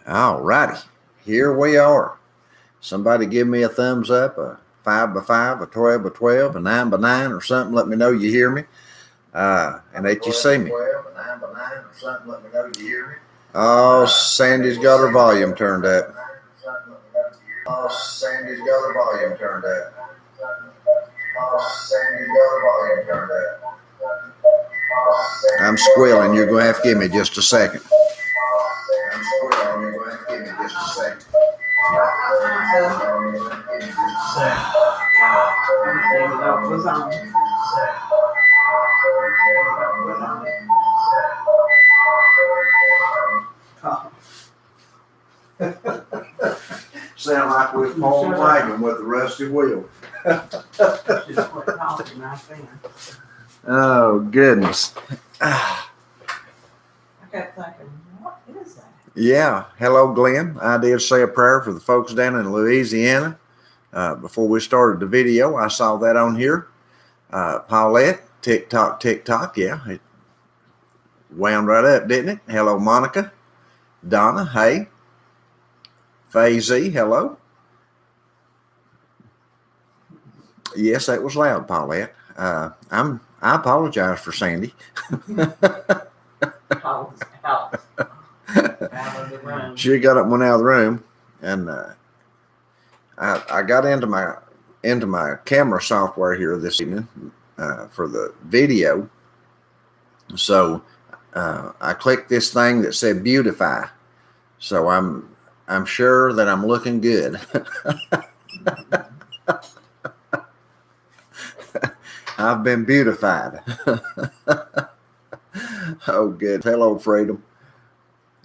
All righty, here we are. Somebody give me a thumbs up, a 5 by 5, a 12 by 12, a 9 by 9 or something. Let me know you hear me and that you see me. 12, a 9 by 9 or something. Let me know you hear me. Oh, Sandy's got her volume turned up. Oh, Sandy's got her volume turned up. Oh, Sandy's got her volume turned up. I'm squealing. You're going to have to give me just a second. I'm squealing. You're going to have to give me just a second. Sound like we're pulling a wagon with a rusty wheel. Oh, goodness. I kept thinking, what is that? Yeah. Hello, Glenn. I did say a prayer for the folks down in Louisiana. Before we started the video, I saw that on here. Paulette, TikTok. Yeah, it wound right up, didn't it? Hello, Monica. Donna, hey. Faye Z, hello. Yes, that was loud, Paulette. I apologize for Sandy. She got up and went out of the room, and I got into my camera software here this evening for the video. So I clicked this thing that said beautify. So I'm sure that I'm looking good. I've been beautified. Oh, good. Hello, Freedom.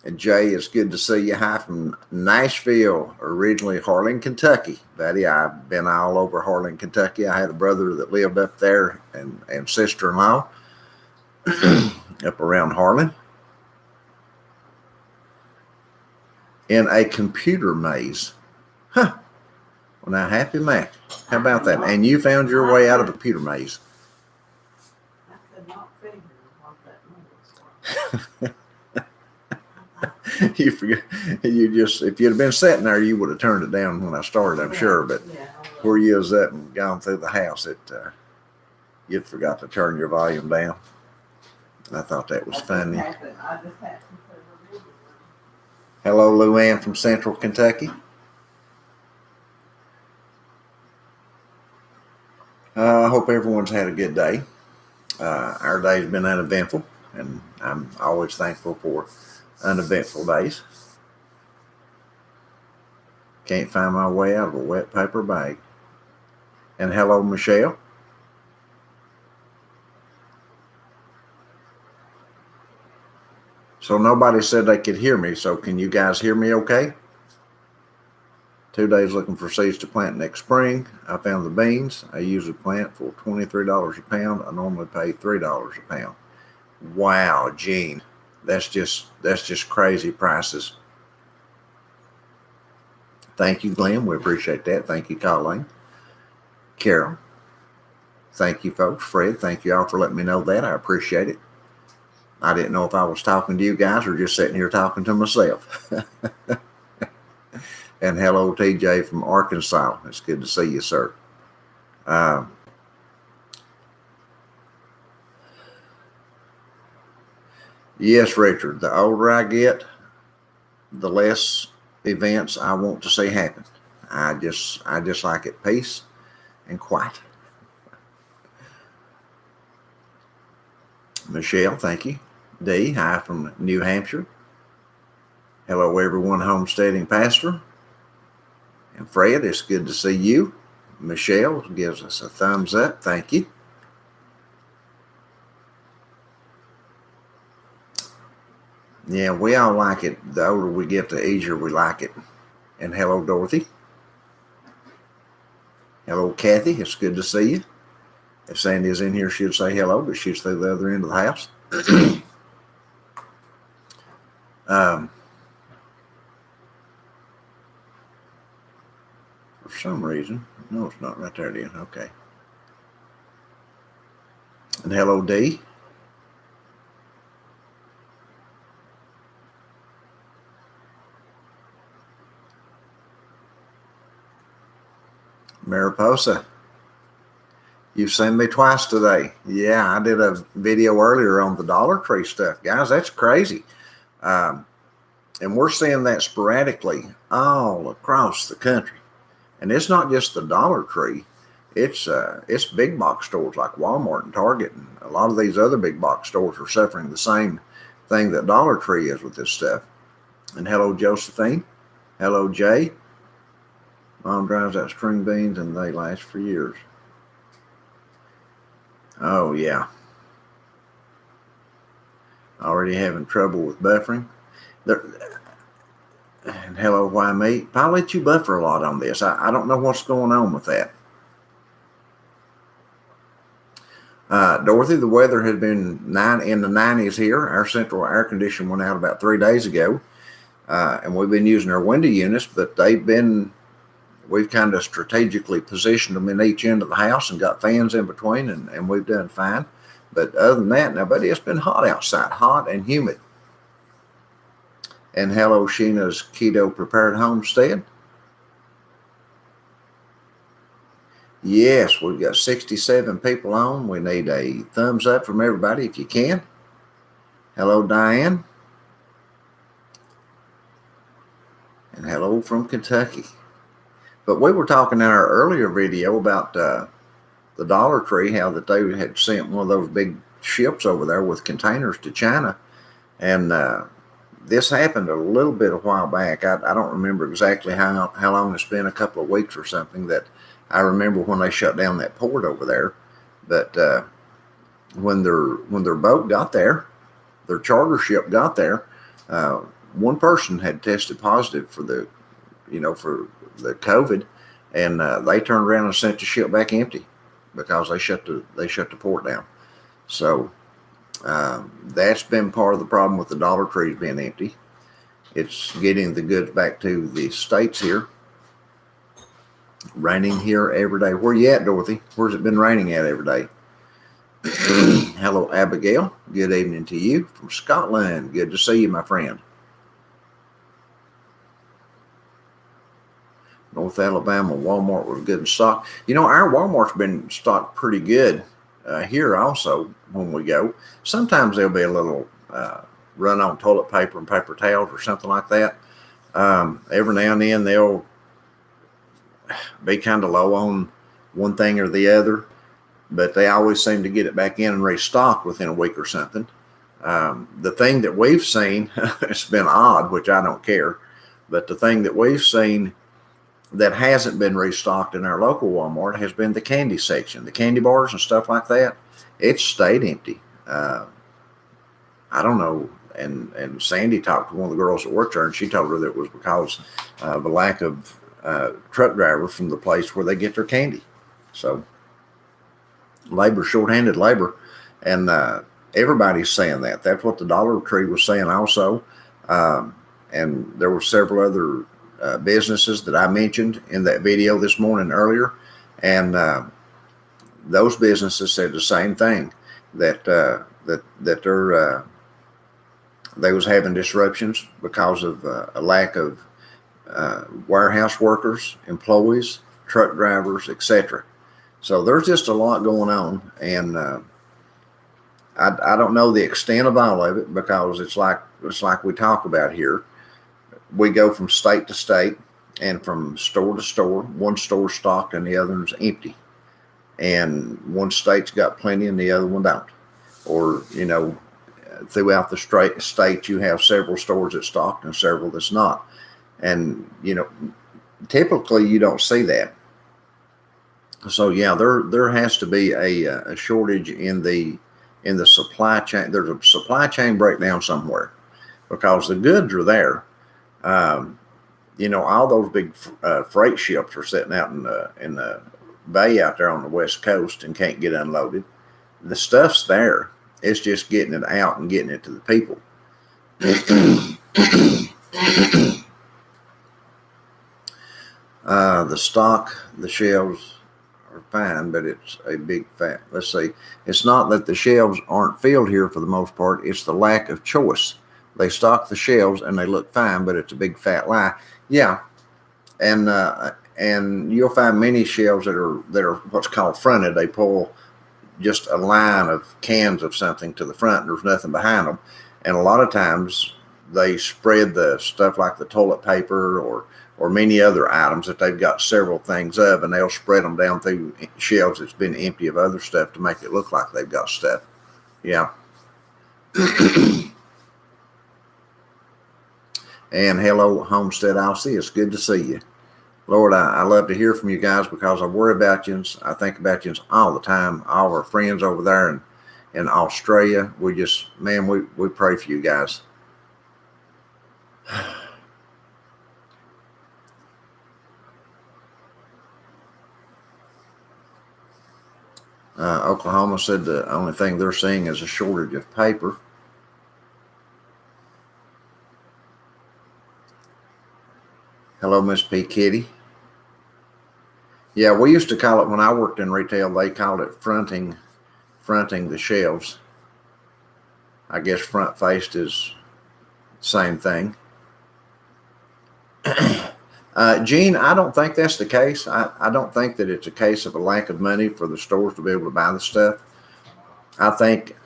And Jay, it's good to see you. Hi from Nashville, originally Harlan, Kentucky. Buddy, I've been all over Harlan, Kentucky. I had a brother that lived up there and sister-in-law up around Harlan. In a computer maze. Huh. Well, now, happy Mac. How about that? And you found your way out of a computer maze. I could not figure what that was. You forget. If you'd have been sitting there, you would have turned it down when I started, I'm sure. But where you was at and gone through the house, you'd forgot to turn your volume down. I thought that was funny. Hello, Luann from Central Kentucky. I hope everyone's had a good day. Our day's been uneventful, and I'm always thankful for uneventful days. Can't find my way out of a wet paper bag. And hello, Michelle. So nobody said they could hear me. So can you guys hear me okay? 2 days looking for seeds to plant next spring. I found the beans. I usually plant for $23 a pound. I normally pay $3 a pound. Wow, Gene. That's just crazy prices. Thank you, Glenn. We appreciate that. Thank you, Colleen. Carol. Thank you, folks. Fred, thank you all for letting me know that. I appreciate it. I didn't know if I was talking to you guys or just sitting here talking to myself. And hello, TJ from Arkansas. It's good to see you, sir. Yes, Richard, the older I get, the less events I want to see happen. I just like it peace and quiet. Michelle, thank you. Dee, hi from New Hampshire. Hello, everyone, homesteading pastor. And Fred, it's good to see you. Michelle gives us a thumbs up. Thank you. Yeah, we all like it. The older we get, the easier we like it. And hello, Dorothy. Hello, Kathy. It's good to see you. If Sandy is in here, she'd say hello, but she's through the other end of the house. For some reason, no, it's not right there, then. Okay. And hello, Dee. Mariposa, you've seen me twice today. Yeah, I did a video earlier on the Dollar Tree stuff. Guys, that's crazy. And we're seeing that sporadically all across the country. And it's not just the Dollar Tree. It's big box stores like Walmart and Target, and a lot of these other big box stores are suffering the same thing that Dollar Tree is with this stuff. And hello, Josephine. Hello, Jay. Mom drives out string beans and they last for years. Oh, yeah. Already having trouble with buffering. And hello, why me? I'll let you buffer a lot on this. I don't know what's going on with that. Dorothy, the weather has been in the 90s here. Our central air conditioner went out about 3 days ago. And we've been using our window units, but we've kind of strategically positioned them in each end of the house and got fans in between, and we've done fine. But other than that, now, buddy, it's been hot outside, hot and humid. And hello, Sheena's Keto Prepared Homestead. Yes, we've got 67 people on. We need a thumbs up from everybody if you can. Hello, Diane. And hello from Kentucky. But we were talking in our earlier video about the Dollar Tree, how that they had sent one of those big ships over there with containers to China. And this happened a little bit a while back. I don't remember exactly how long it's been, a couple of weeks or something, that I remember when they shut down that port over there. But when their boat got there, their charter ship got there, one person had tested positive for the COVID, and they turned around and sent the ship back empty because they shut the port down. So that's been part of the problem with the Dollar Trees being empty. It's getting the goods back to the States here. Raining here every day. Where you at, Dorothy? Where's it been raining at every day? Hello, Abigail. Good evening to you from Scotland. Good to see you, my friend. North Alabama Walmart was good in stock. Our Walmart's been stocked pretty good here also when we go. Sometimes there'll be a little run on toilet paper and paper towels or something like that. Every now and then they'll be kind of low on one thing or the other, but they always seem to get it back in and restock within a week or something. The thing that we've seen, it's been odd, which I don't care, but the thing that we've seen that hasn't been restocked in our local Walmart has been the candy section, the candy bars and stuff like that. It's stayed empty. I don't know. And Sandy talked to one of the girls that worked there, and she told her that it was because of a lack of truck drivers from the place where they get their candy. So shorthanded labor, and everybody's saying that. That's what the Dollar Tree was saying also. And there were several other businesses that I mentioned in that video this morning earlier, and those businesses said the same thing, that they was having disruptions because of a lack of warehouse workers, employees, truck drivers, etc. So there's just a lot going on, and I don't know the extent of all of it, because it's like we talk about here. We go from state to state and from store to store. One store's stocked and the other's empty, and one state's got plenty and the other one don't. Or throughout the state you have several stores that's stocked and several that's not. And typically you don't see that. So yeah, there has to be a shortage in the supply chain. There's a supply chain breakdown somewhere, because the goods are there. All those big freight ships are sitting out in the bay out there on the West Coast and can't get unloaded. The stuff's there. It's just getting it out and getting it to the people. The stock, the shelves are fine, but it's a big fat. Let's see. It's not that the shelves aren't filled here for the most part. It's the lack of choice. They stock the shelves and they look fine, but it's a big fat lie. Yeah. And and you'll find many shelves that are what's called fronted. They pull just a line of cans of something to the front, and there's nothing behind them. And a lot of times they spread the stuff like the toilet paper or many other items that they've got several things of, and they'll spread them down through shelves that's been empty of other stuff to make it look like they've got stuff. Yeah. And hello, Homestead Aussie. It's good to see you. Lord, I love to hear from you guys because I worry about you. I think about you all the time. All our friends over there in Australia, we just, man, we pray for you guys. Oklahoma said the only thing they're seeing is a shortage of paper. Hello, Miss P. Kitty. Yeah, we used to call it, when I worked in retail, they called it fronting the shelves. I guess front faced is the same thing. Gene, I don't think that's the case. I don't think that it's a case of a lack of money for the stores to be able to buy the stuff. I think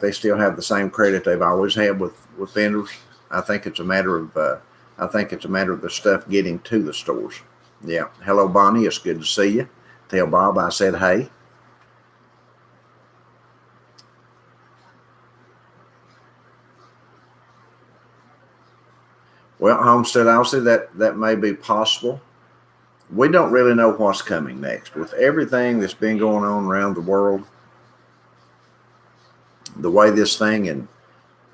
they still have the same credit they've always had with vendors. I think it's a matter of the stuff getting to the stores. Yeah. Hello, Bonnie. It's good to see you. Tell Bob I said hey. Well, Homestead Aussie, that may be possible. We don't really know what's coming next. With everything that's been going on around the world, the way this thing in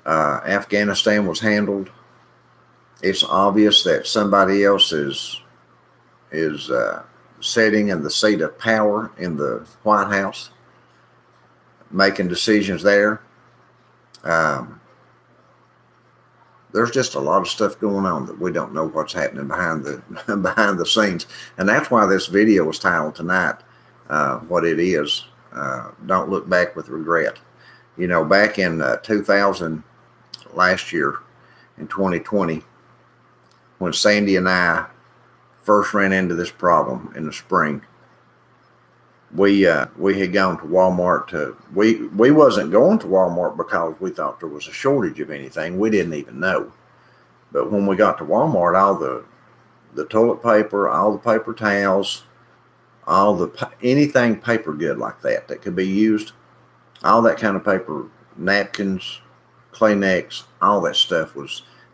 Afghanistan was handled, it's obvious that somebody else is sitting in the seat of power in the White House, making decisions there. There's just a lot of stuff going on that we don't know what's happening behind the scenes, and that's why this video was titled tonight, what it is. Don't look back with regret. You know, back in 2000, last year, in 2020, when Sandy and I first ran into this problem in the spring, we had gone to Walmart we wasn't going to Walmart because we thought there was a shortage of anything. We didn't even know. But when we got to Walmart, all the toilet paper, all the paper towels, anything paper good like that could be used, all that kind of paper, napkins, Kleenex, all that stuff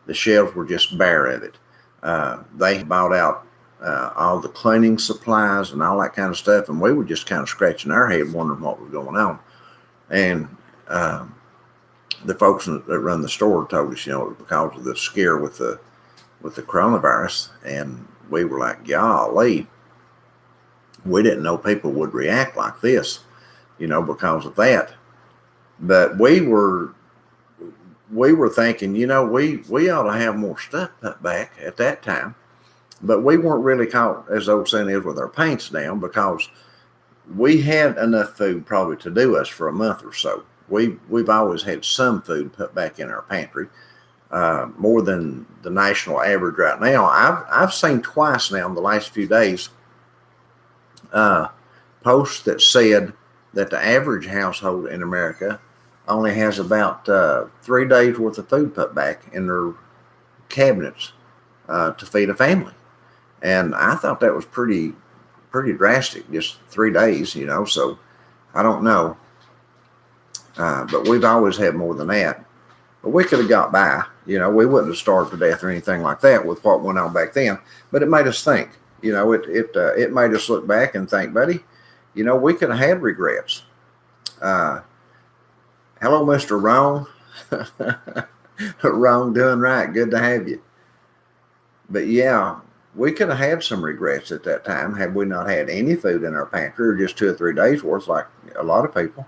the shelves were just bare of it. They bought out all the cleaning supplies and all that kind of stuff, and we were just kind of scratching our head wondering what was going on. And the folks that run the store told us, it was because of the scare with the coronavirus, and we were like, golly, we didn't know people would react like this, because of that. But we were thinking, we ought to have more stuff put back at that time. But we weren't really caught, as the old saying is, with our pants down, because we had enough food probably to do us for a month or so. We've always had some food put back in our pantry, more than the national average right now. I've seen twice now in the last few days posts that said that the average household in America only has about 3 days worth of food put back in their cabinets to feed a family. And I thought that was pretty drastic, just 3 days, so I don't know. But we've always had more than that. But we could have got by, we wouldn't have starved to death or anything like that with what went on back then. But it made us think, it made us look back and think, buddy, we could have had regrets. Hello, Mr. Wrong. Wrong, doing right. Good to have you. But yeah, we could have had some regrets at that time had we not had any food in our pantry, or just 2 or 3 days worth like a lot of people.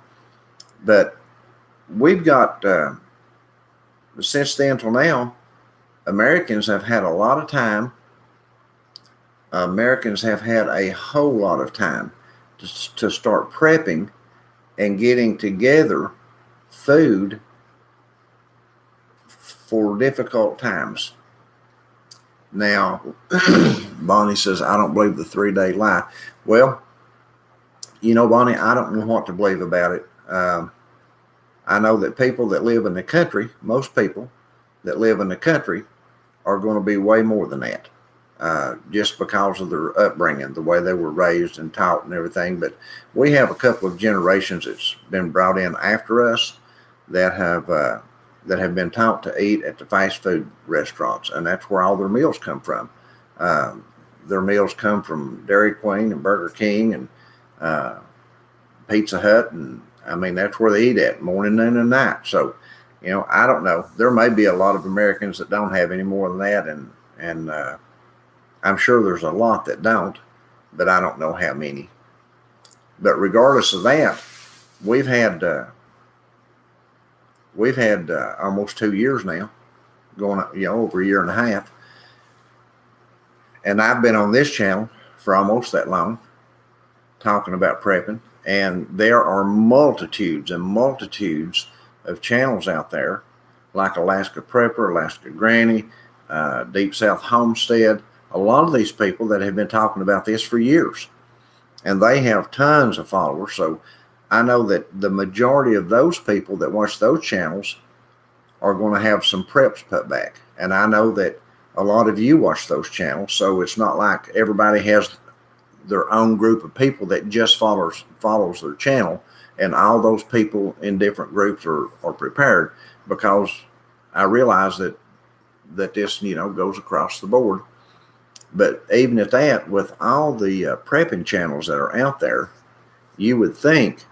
But we've got, since then till now, Americans have had a lot of time. Americans have had a whole lot of time to start prepping and getting together food for difficult times. Now, Bonnie says, I don't believe the 3-day lie. Well, you know, Bonnie, I don't know what to believe about it. I know that people that live in the country, most people that live in the country, are going to be way more than that, just because of their upbringing, the way they were raised and taught and everything. But we have a couple of generations that's been brought in after us that have been taught to eat at the fast food restaurants, and that's where all their meals come from. Their meals come from Dairy Queen and Burger King and Pizza Hut, and I mean that's where they eat at morning, noon, and night. So, you know, I don't know. There may be a lot of Americans that don't have any more than that, and I'm sure there's a lot that don't, but I don't know how many. But regardless of that, we've had almost 2 years now, going, you know, over a year and a half, and I've been on this channel for almost that long, talking about prepping. And there are multitudes and multitudes of channels out there, like Alaska Prepper, Alaska Granny, Deep South Homestead. A lot of these people that have been talking about this for years, and they have tons of followers. So I know that the majority of those people that watch those channels are going to have some preps put back. And I know that a lot of you watch those channels, so it's not like everybody has their own group of people that just follows their channel, and all those people in different groups are prepared, because I realize that this, you know, goes across the board. But even at that, with all the prepping channels that are out there, you would think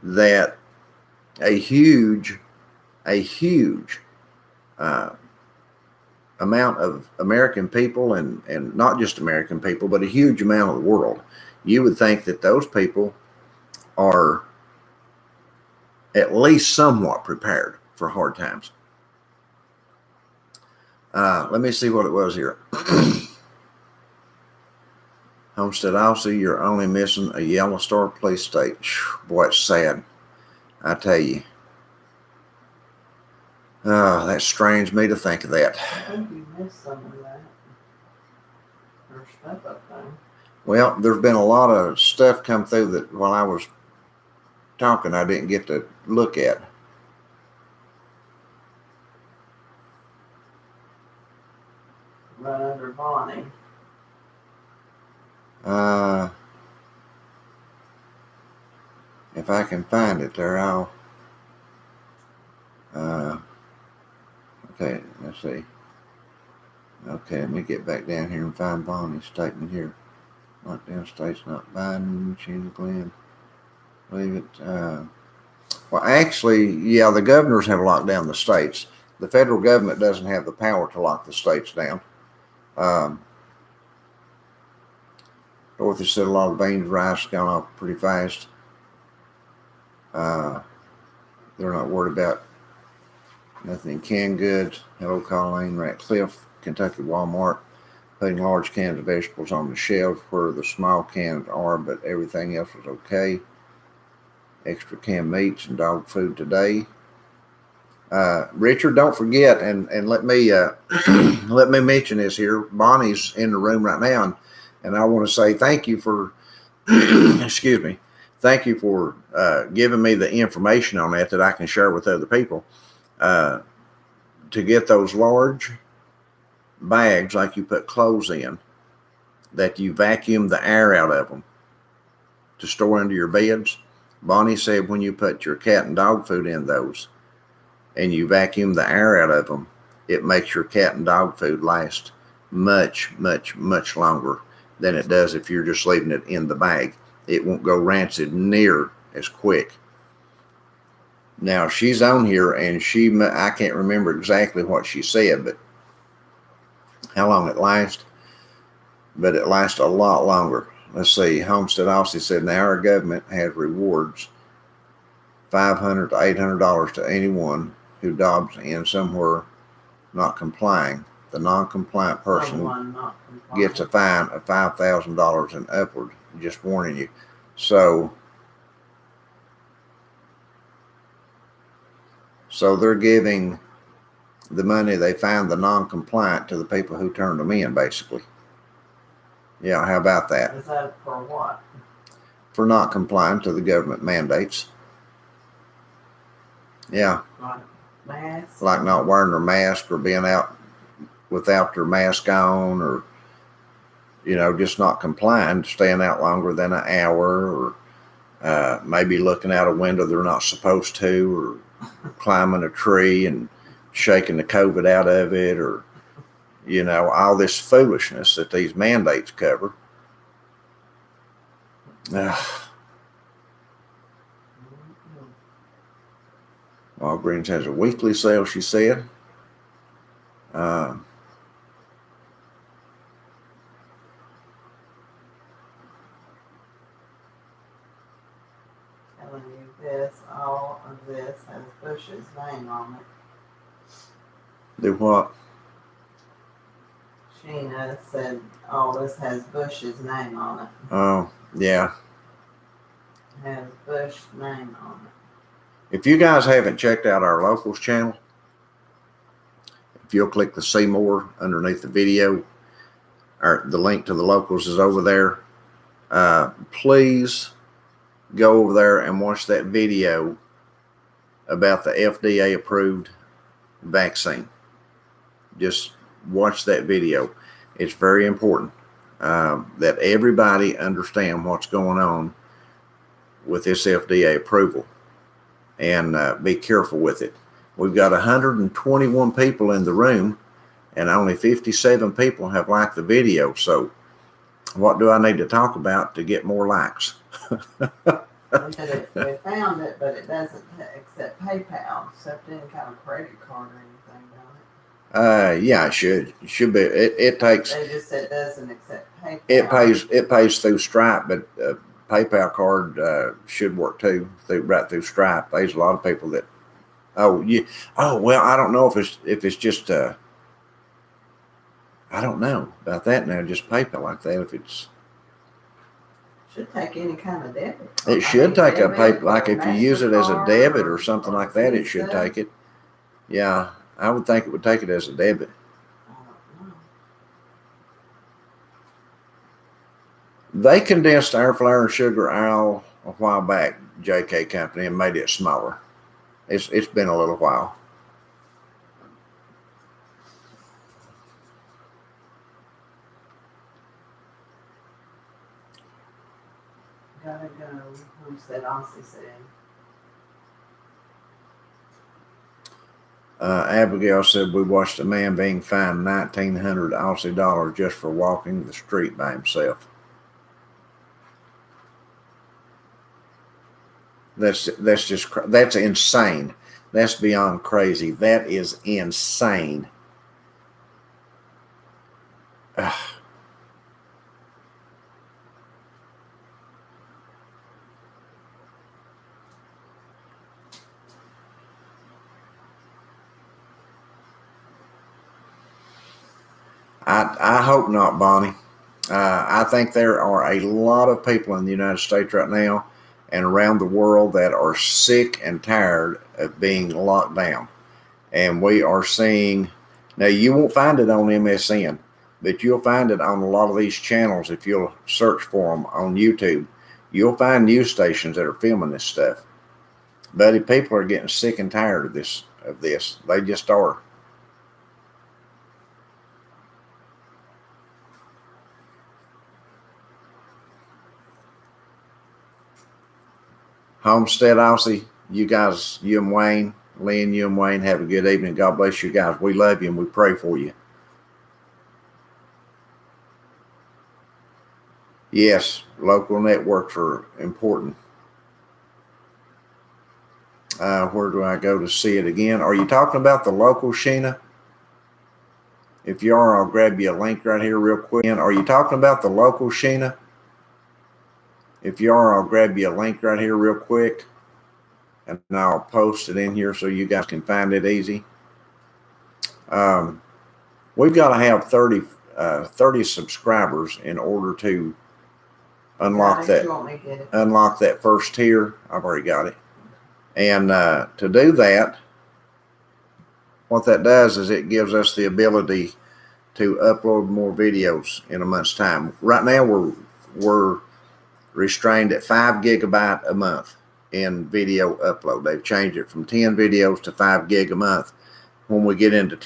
that a huge amount of American people, and not just American people, but a huge amount of the world, you would think that those people are at least somewhat prepared for hard times. Let me see what it was here. Homestead Aussie, you're only missing a yellow star police state. Boy, it's sad. I tell you. That strains me to think of that. I think you missed some of that. There's stuff up there. Well, there's been a lot of stuff come through that while I was talking, I didn't get to look at. Run under Bonnie. If I can find it there, I'll. Okay, let's see. Okay, let me get back down here and find Bonnie's statement here. Lockdown states not Biden, Sheena Glenn. Leave it. Well, actually, yeah, the governors have locked down the states. The federal government doesn't have the power to lock the states down. Dorothy said a lot of beans, rice gone off pretty fast. They're not worried about nothing in canned goods. Hello, Colleen. Ratcliffe, Kentucky Walmart, putting large cans of vegetables on the shelves where the small cans are, but everything else was okay. Extra canned meats and dog food today. Richard, don't forget, and let me let me mention this here. Bonnie's in the room right now, and I want to say thank you for excuse me. Thank you for giving me the information on that I can share with other people. To get those large bags, like you put clothes in, that you vacuum the air out of them to store under your beds. Bonnie said when you put your cat and dog food in those and you vacuum the air out of them, it makes your cat and dog food last much, much, much longer than it does if you're just leaving it in the bag. It won't go rancid near as quick. Now, she's on here, and I can't remember exactly what she said, but how long it lasts. But it lasts a lot longer. Let's see. Homestead Aussie said, now our government has rewards $500 to $800 to anyone who dobs in somewhere not complying. The non-compliant person gets a fine of $5,000 and upward. Just warning you. So they're giving the money they find the non-compliant to the people who turned them in, basically. Yeah, how about that? Is that for what? For not complying to the government mandates. Yeah. Like masks? Like not wearing their mask or being out without their mask on, or, you know, just not complying, staying out longer than an hour, or maybe looking out a window they're not supposed to, or climbing a tree and shaking the COVID out of it, or, you know, all this foolishness that these mandates cover. Walgreens has a weekly sale, she said. Telling you this, all of this has Bush's name on it. Do what? Sheena said all this has Bush's name on it. Oh, yeah. It has Bush's name on it. If you guys haven't checked out our locals channel, if you'll click the see more underneath the video, or the link to the locals is over there. Please go over there and watch that video about the FDA approved vaccine. Just watch that video. It's very important that everybody understand what's going on with this FDA approval, and be careful with it. We've got 121 people in the room, and only 57 people have liked the video. So what do I need to talk about to get more likes? They found it, but it doesn't accept PayPal, except any kind of credit card or anything, don't it? Yeah, it should. It should be. It takes. They just said it doesn't accept PayPal. It pays through Stripe, but PayPal card should work too. Right through Stripe. There's a lot of people that. Oh yeah. Oh well, I don't know if it's just. I don't know about that now. Just PayPal like that. If it's. Should take any kind of debit. It should take a PayPal. Like if you use it as a debit or something like that, it should take it. Yeah, I would think it would take it as a debit. I don't know. They condensed air, flour, and sugar all a while back, JK Company, and made it smaller. It's been a little while. Gotta go. Who said Aussie said? Abigail said we watched a man being fined 1,900 Aussie dollars just for walking the street by himself. That's insane. That's beyond crazy. That is insane. I hope not, Bonnie. I think there are a lot of people in the United States right now and around the world that are sick and tired of being locked down. And we are seeing, now you won't find it on MSN, but you'll find it on a lot of these channels. If you'll search for them on YouTube, you'll find news stations that are filming this stuff. Buddy, people are getting sick and tired of this. They just are. Homestead Aussie, you guys, you and Wayne, Lynn, you and Wayne, have a good evening. God bless you guys. We love you and we pray for you. Yes, local networks are important. Where do I go to see it again? Are you talking about the local, Sheena? If you are, I'll grab you a link right here real quick. Are you talking about the local, Sheena? If you are, I'll grab you a link right here real quick, and I'll post it in here so you guys can find it easy. We've got to have 30 subscribers in order to unlock that first tier. I've already got it. And to do that, what that does is it gives us the ability to upload more videos in a month's time. Right now we're restrained at 5 gigabyte a month in video upload. They've changed it from 10 videos to 5 gig a month. When we get into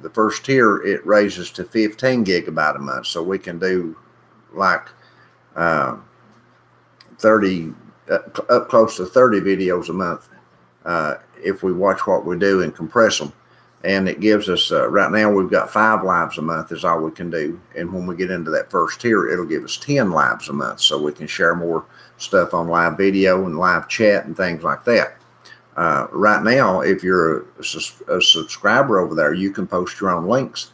the first tier, it raises to 15 gigabyte a month. So we can do like 30, up close to 30 videos a month if we watch what we do and compress them. And it gives us, right now we've got 5 lives a month is all we can do. And when we get into that first tier, it'll give us 10 lives a month. So we can share more stuff on live video and live chat and things like that. Right now, if you're a subscriber over there, you can post your own links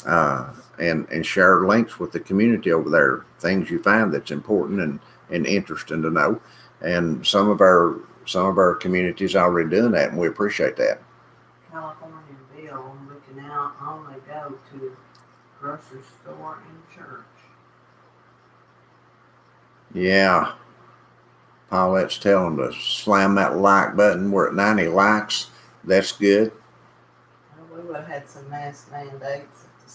and share links with the community over there, things you find that's important and interesting to know. And some of our communities are already doing that, and we appreciate that. California bill we can now only go to grocery store and church. Yeah. Paulette's telling them to slam that like button. We're at 90 likes. That's good. Well, we would have had some mask mandates if the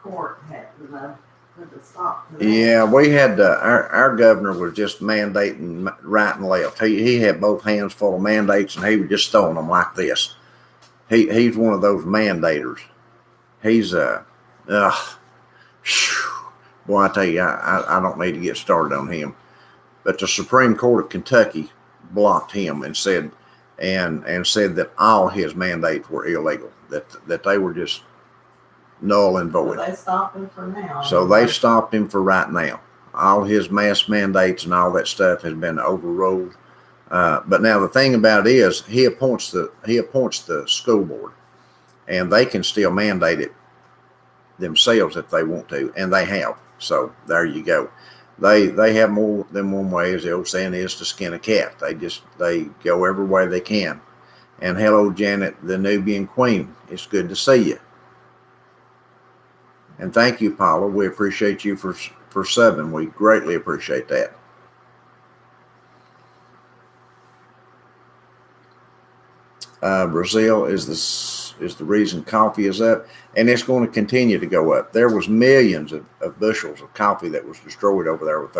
court hadn't put a stop to that. Yeah, we had our governor was just mandating right and left. He had both hands full of mandates, and he was just throwing them like this. He's one of those mandators. He's boy, I tell you, I don't need to get started on him. But the Supreme Court of Kentucky blocked him and said that all his mandates were illegal, that they were just null and void. Well, they stopped him for now. So they stopped him for right now. All his mask mandates and all that stuff has been overruled. But now the thing about it is he appoints the school board, and they can still mandate it themselves if they want to, and they have. So there you go. They have more than one way, as the old saying is, to skin a cat. They go every way they can. And hello, Janet, the Nubian Queen. It's good to see you. And thank you, Paula. We appreciate you for subbing. We greatly appreciate that. Brazil is the reason coffee is up, and it's going to continue to go up. There was millions of bushels of coffee that was destroyed over there with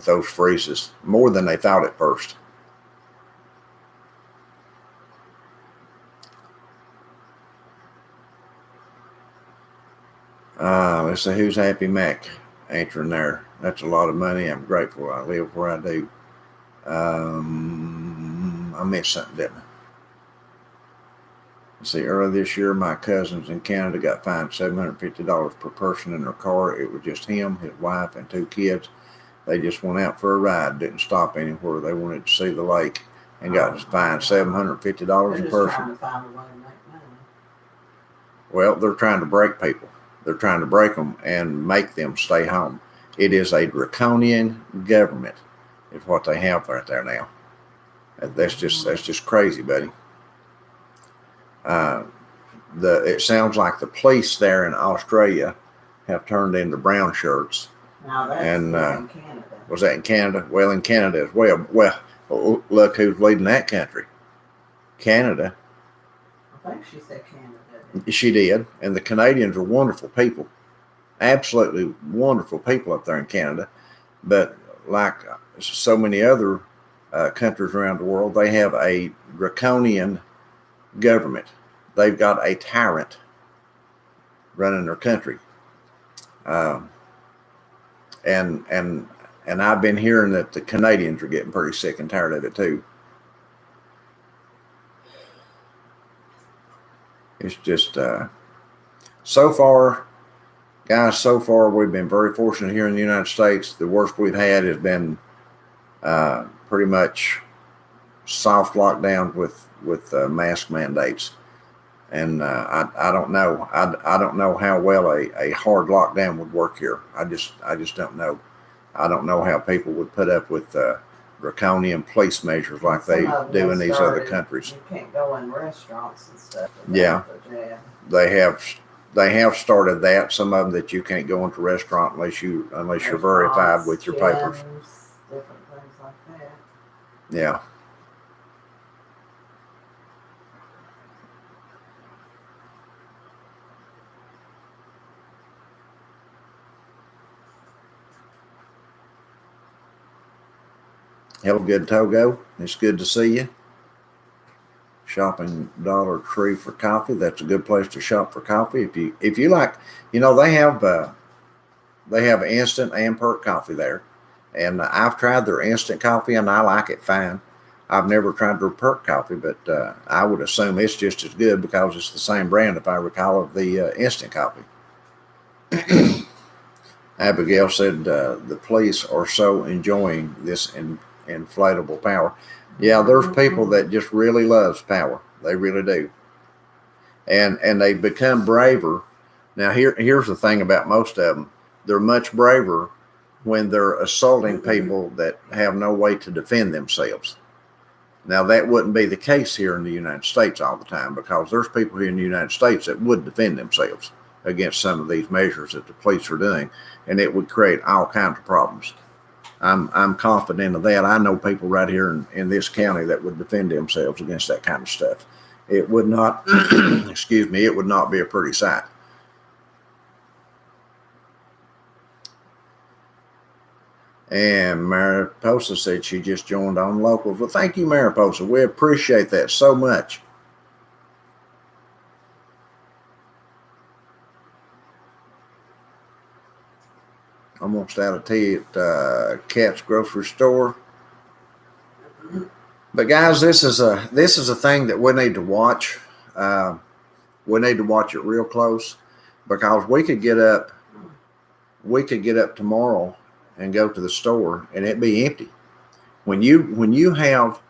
those freezes, more than they thought at first. Let's see, who's Happy Mac answering there. That's a lot of money. I'm grateful I live where I do. I missed something, didn't I? See, earlier this year, my cousins in Canada got fined $750 per person in their car. It was just him, his wife, and 2 kids. They just went out for a ride, didn't stop anywhere. They wanted to see the lake and got fined $750 a person. Trying to find a way to make money. Well, they're trying to break people. They're trying to break them and make them stay home. It is a draconian government, is what they have right there now. That's just crazy, buddy. It sounds like the police there in Australia have turned into brown shirts. Now that's in Canada. Was that in Canada? Well, in Canada as well. Well, look who's leading that country. Canada. I think she said Canada. She did. And the Canadians are wonderful people. Absolutely wonderful people up there in Canada. But like so many other countries around the world, they have a draconian government. They've got a tyrant running their country. And I've been hearing that the Canadians are getting pretty sick and tired of it too. It's just so far, guys, we've been very fortunate here in the United States. The worst we've had has been pretty much soft lockdowns with mask mandates. And I don't know. I don't know how well a hard lockdown would work here. I just don't know. I don't know how people would put up with draconian police measures like they do in these other countries. You can't go in restaurants and stuff. Yeah, they have started that. Some of them that you can't go into a restaurant unless you're verified with your papers. Different things like that. Yeah. Hell good, Togo. It's good to see you. Shopping Dollar Tree for coffee. That's a good place to shop for coffee. If you like, they have instant and perk coffee there, and I've tried their instant coffee and I like it fine. I've never tried their perk coffee, but I would assume it's just as good because it's the same brand, if I recall, of the instant coffee. Abigail said the police are so enjoying this inflatable power. Yeah, there's people that just really loves power. They really do, and they become braver. Now here's the thing about most of them: they're much braver when they're assaulting people that have no way to defend themselves. Now that wouldn't be the case here in the United States all the time, because there's people here in the United States that would defend themselves against some of these measures that the police are doing, and it would create all kinds of problems. I'm confident of that. I know people right here in this county that would defend themselves against that kind of stuff. It would not, excuse me, it would not be a pretty sight. And Mariposa said she just joined on locals. Well, thank you, Mariposa. We appreciate that so much. Almost out of tea at Cat's grocery store. But guys, this is a thing that we need to watch. We need to watch it real close, because we could get up tomorrow and go to the store and it be empty. When you have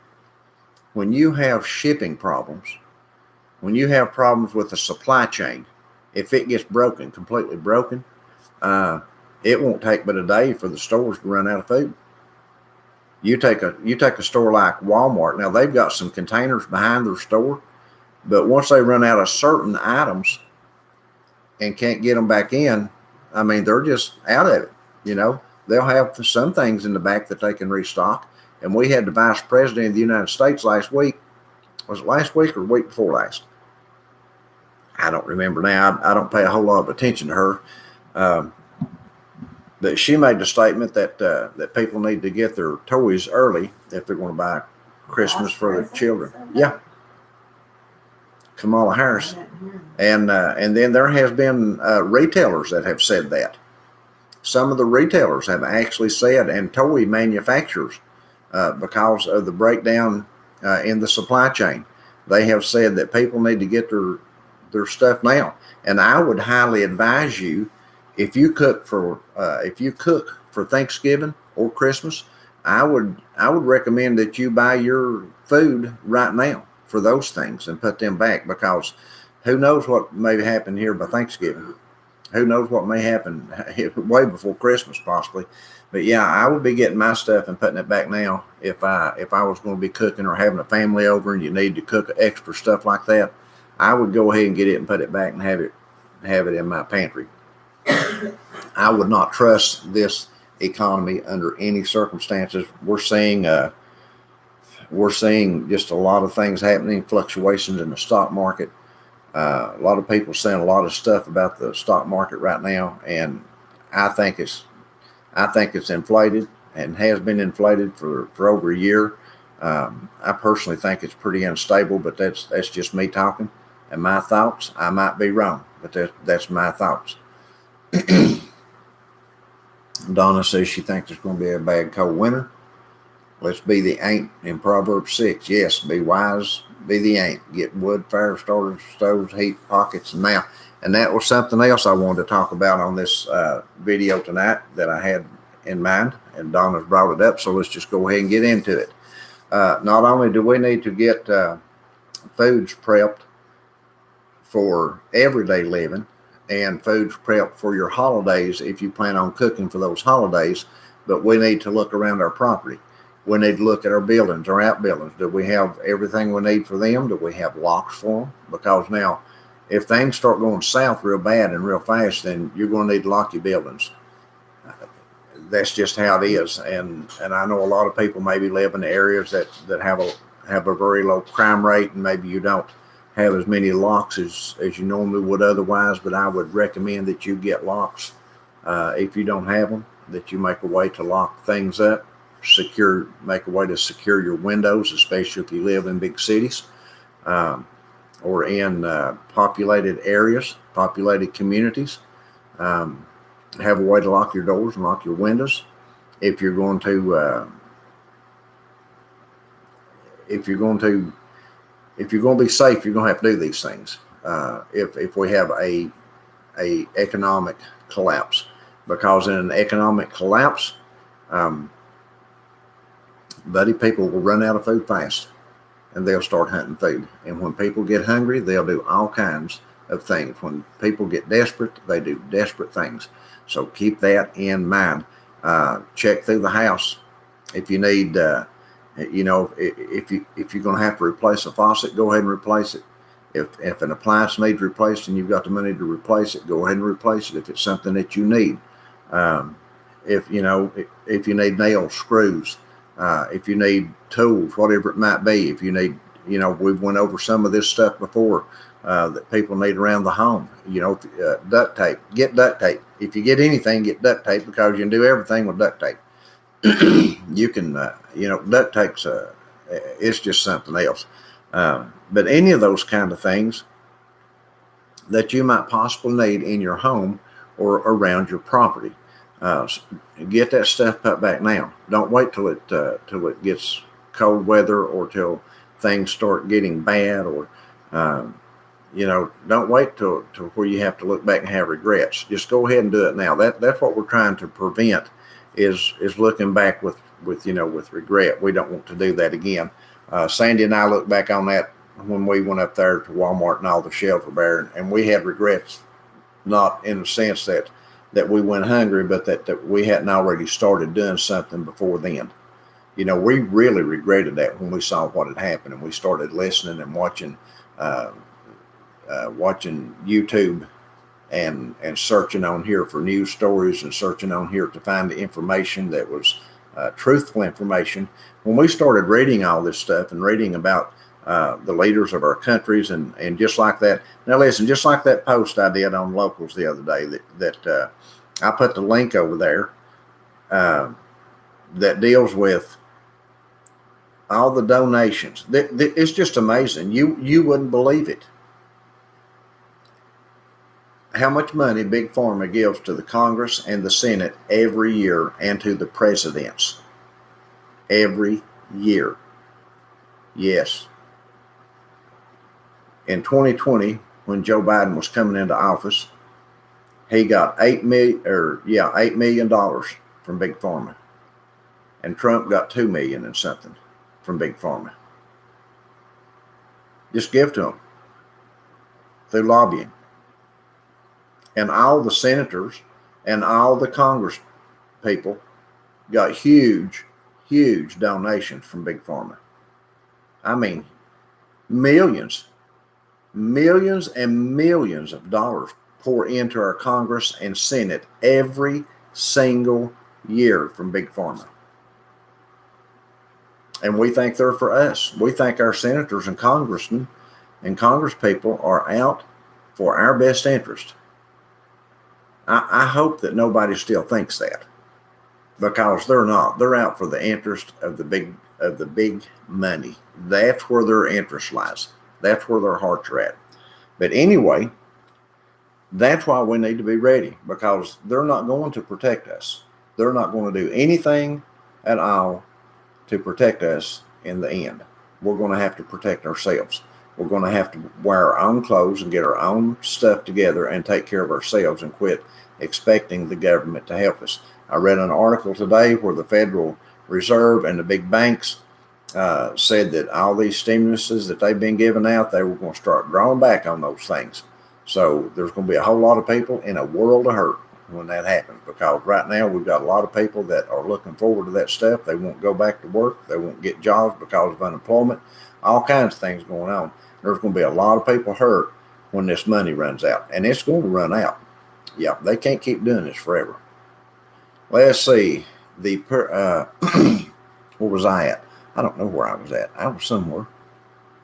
shipping problems, when you have problems with the supply chain, if it gets completely broken, it won't take but a day for the stores to run out of food. You take a store like Walmart. Now they've got some containers behind their store, but once they run out of certain items and can't get them back in, I mean, they're just out of it. They'll have some things in the back that they can restock. And we had the Vice President of the United States last week. Was it last week or the week before last? I don't remember now. I don't pay a whole lot of attention to her. But she made the statement that people need to get their toys early if they're going to buy Christmas for their children. Yeah. Kamala Harris. And then there has been retailers that have said that. Some of the retailers have actually said, and toy manufacturers, because of the breakdown in the supply chain, they have said that people need to get their stuff now. And I would highly advise you, if you cook for Thanksgiving or Christmas, I would recommend that you buy your food right now for those things and put them back, because who knows what may happen here by Thanksgiving. Who knows what may happen way before Christmas, possibly. But yeah, I would be getting my stuff and putting it back now if I was going to be cooking or having a family over and you need to cook extra stuff like that. I would go ahead and get it and put it back and have it in my pantry. I would not trust this economy under any circumstances. We're seeing just a lot of things happening, fluctuations in the stock market. A lot of people saying a lot of stuff about the stock market right now, and I think it's inflated and has been inflated for over a year. I personally think it's pretty unstable, but that's just me talking and my thoughts. I might be wrong, but that's my thoughts. Donna says she thinks it's going to be a bad cold winter. Let's be the ain't in Proverbs 6. Yes, be wise, be the ain't. Get wood, fire starters, stoves, heat, pockets, and now. And that was something else I wanted to talk about on this video tonight that I had in mind, and Donna's brought it up, so let's just go ahead and get into it. Not only do we need to get foods prepped for everyday living and foods prepped for your holidays if you plan on cooking for those holidays, but we need to look around our property. We need to look at our buildings, our outbuildings. Do we have everything we need for them? Do we have locks for them? Because now, if things start going south real bad and real fast, then you're going to need to lock your buildings. That's just how it is. And I know a lot of people maybe live in areas that have a very low crime rate, and maybe you don't have as many locks as you normally would otherwise, but I would recommend that you get locks if you don't have them, that you make a way to lock things up make a way to secure your windows, especially if you live in big cities or in populated areas, populated communities. Have a way to lock your doors and lock your windows. If you're going to be safe, you're going to have to do these things. If we have a economic collapse, because in an economic collapse, buddy, people will run out of food fast, and they'll start hunting food. And when people get hungry, they'll do all kinds of things. When people get desperate, they do desperate things. So keep that in mind. Check through the house. If you need, if you're going to have to replace a faucet, go ahead and replace it. If an appliance needs replaced and you've got the money to replace it, go ahead and replace it. If it's something that you need, if you need nails, screws, if you need tools, whatever it might be. If you need, we've went over some of this stuff before that people need around the home. Duct tape. Get duct tape. If you get anything, get duct tape, because you can do everything with duct tape. You can, duct tape's it's just something else. But any of those kind of things that you might possibly need in your home or around your property, get that stuff put back now. Don't wait till it gets cold weather or till things start getting bad, or don't wait till where you have to look back and have regrets. Just go ahead and do it now. That's what we're trying to prevent, is looking back with regret. We don't want to do that again. Sandy and I look back on that when we went up there to Walmart and all the shelves were bare, and we had regrets, not in the sense that we went hungry, but that we hadn't already started doing something before then. We really regretted that when we saw what had happened, and we started listening and watching YouTube and searching on here for news stories, and searching on here to find the information that was truthful information. When we started reading all this stuff and reading about the leaders of our countries and just like that. Now listen, just like that post I did on Locals the other day that I put the link over there that deals with all the donations. It's just amazing. You wouldn't believe it. How much money Big Pharma gives to the Congress and the Senate every year, and to the presidents every year. Yes. In 2020, when Joe Biden was coming into office, he got $8 million from Big Pharma, and Trump got $2 million and something from Big Pharma. Just give to them through lobbying. And all the senators and all the Congress people got huge donations from Big Pharma. I mean, millions and millions of dollars pour into our Congress and Senate every single year from Big Pharma. And we think they're for us. We think our senators and congressmen and congresspeople are out for our best interest. I hope that nobody still thinks that, because they're not. They're out for the interest of the big money. That's where their interest lies. That's where their hearts are at. But anyway, that's why we need to be ready, because they're not going to protect us. They're not going to do anything at all to protect us in the end. We're going to have to protect ourselves. We're going to have to wear our own clothes and get our own stuff together and take care of ourselves, and quit expecting the government to help us. I read an article today where the Federal Reserve and the big banks said that all these stimuluses that they've been giving out, they were going to start drawing back on those things. So there's going to be a whole lot of people in a world of hurt when that happens, because right now we've got a lot of people that are looking forward to that stuff. They won't go back to work. They won't get jobs because of unemployment. All kinds of things going on. There's going to be a lot of people hurt when this money runs out, and it's going to run out. Yeah, they can't keep doing this forever. Let's see. Where was I at? I don't know where I was at. I was somewhere.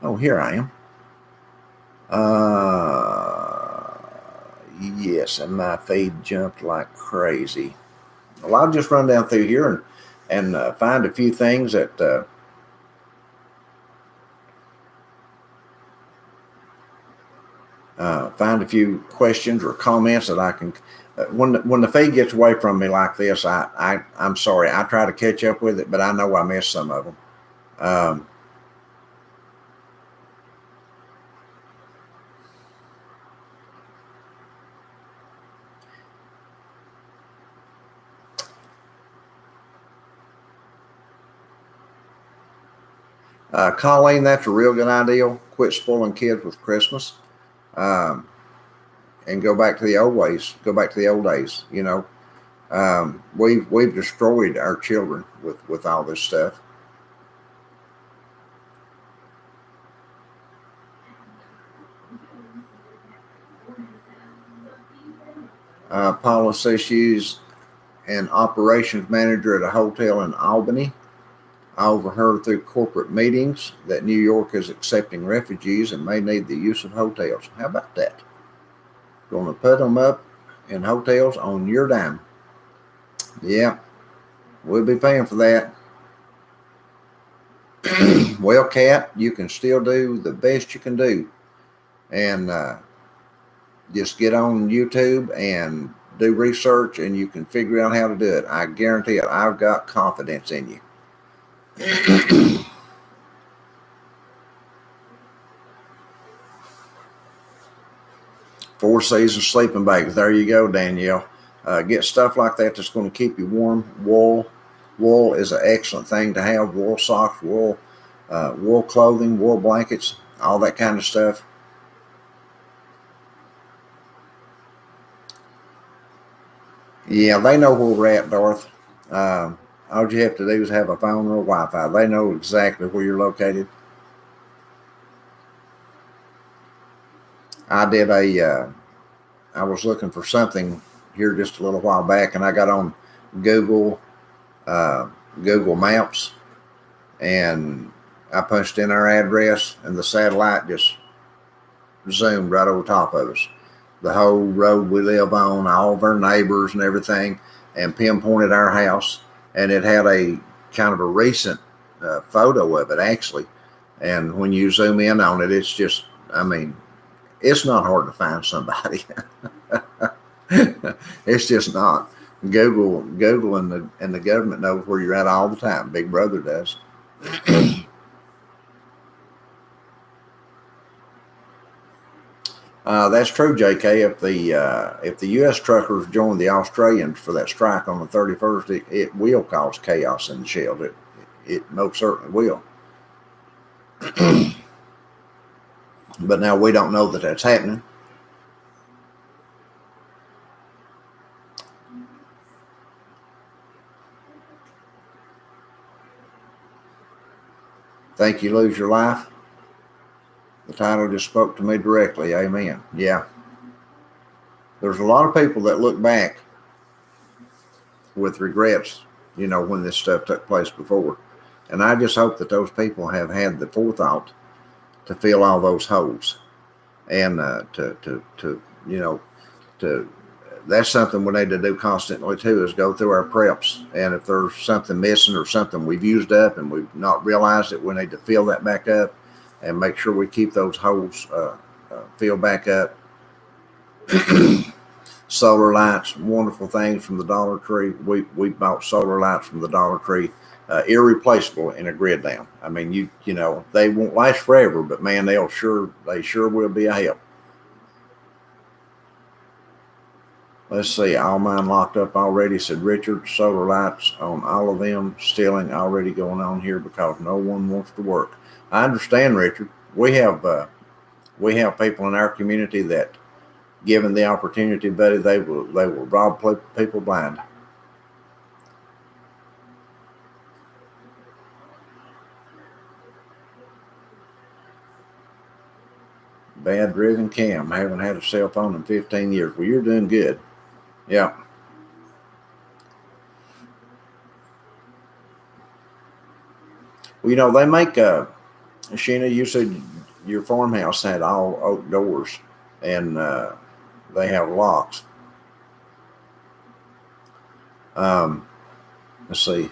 Oh, here I am. Yes, and my feed jumped like crazy. Well, I'll just run down through here and find a few things that find a few questions or comments that I can. When the feed gets away from me like this, I'm sorry. I try to catch up with it, but I know I miss some of them. Colleen, that's a real good idea. Quit spoiling kids with Christmas, and go back to the old ways. Go back to the old days. You know, we've destroyed our children with all this stuff. Paula says she's an operations manager at a hotel in Albany. I overheard through corporate meetings that New York is accepting refugees and may need the use of hotels. How about that? Going to put them up in hotels on your dime. Yeah, we'll be paying for that. Well, Kat, you can still do the best you can do. And just get on YouTube and do research, and you can figure out how to do it. I guarantee it. I've got confidence in you. Four Seasons sleeping bags. There you go, Danielle. Get stuff like that that's going to keep you warm. Wool is an excellent thing to have. Wool socks, wool clothing, wool blankets, all that kind of stuff. Yeah, they know where we're at, Darth. All you have to do is have a phone or a Wi-Fi. They know exactly where you're located. I was looking for something here just a little while back, and I got on Google Maps, and I punched in our address, and the satellite just zoomed right over top of us. The whole road we live on, all of our neighbors and everything, and pinpointed our house. And it had a kind of a recent photo of it, actually. And when you zoom in on it, it's just, I mean, it's not hard to find somebody. It's just not. Google and the government knows where you're at all the time. Big Brother does. That's true, JK. If the U.S. truckers join the Australians for that strike on the 31st, it will cause chaos in the shells. It most certainly will. But now we don't know that that's happening. Think you lose your life? The title just spoke to me directly. Amen. Yeah. There's a lot of people that look back with regrets, you know, when this stuff took place before. And I just hope that those people have had the forethought to fill all those holes. And that's something we need to do constantly too, is go through our preps. And if there's something missing or something we've used up and we've not realized it, we need to fill that back up and make sure we keep those holes filled back up. Solar lights, wonderful things from the Dollar Tree. We bought solar lights from the Dollar Tree, irreplaceable in a grid down. I mean, you know, they won't last forever, but man, they sure will be a help. Let's see, all mine locked up already, said Richard. Solar lights on all of them. Stealing already going on here because no one wants to work. I understand, Richard. We have people in our community that, given the opportunity, buddy, they will rob people blind. Bad driven Cam. I haven't had a cell phone in 15 years. Well, you're doing good. Yeah. Well, you know, they make Sheena, you said your farmhouse had all oak doors, and they have locks. Let's see.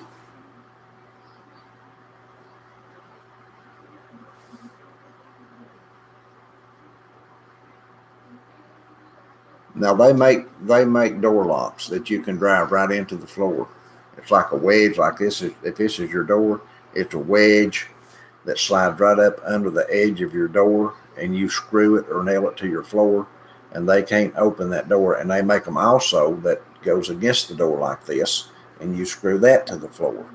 Now they make door locks that you can drive right into the floor. It's like a wedge, like this is if this is your door, it's a wedge that slides right up under the edge of your door, and you screw it or nail it to your floor, and they can't open that door. And they make them also that goes against the door like this, and you screw that to the floor,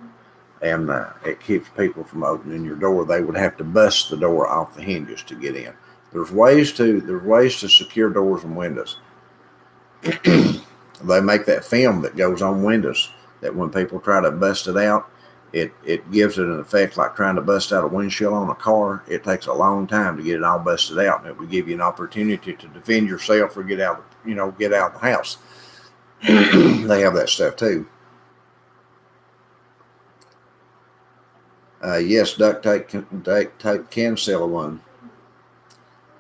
and it keeps people from opening your door. They would have to bust the door off the hinges to get in. There's ways to secure doors and windows. They make that film that goes on windows that when people try to bust it out, it gives it an effect like trying to bust out a windshield on a car. It takes a long time to get it all busted out, and it would give you an opportunity to defend yourself or get out of the house. They have that stuff too. Yes, duct tape can sell one.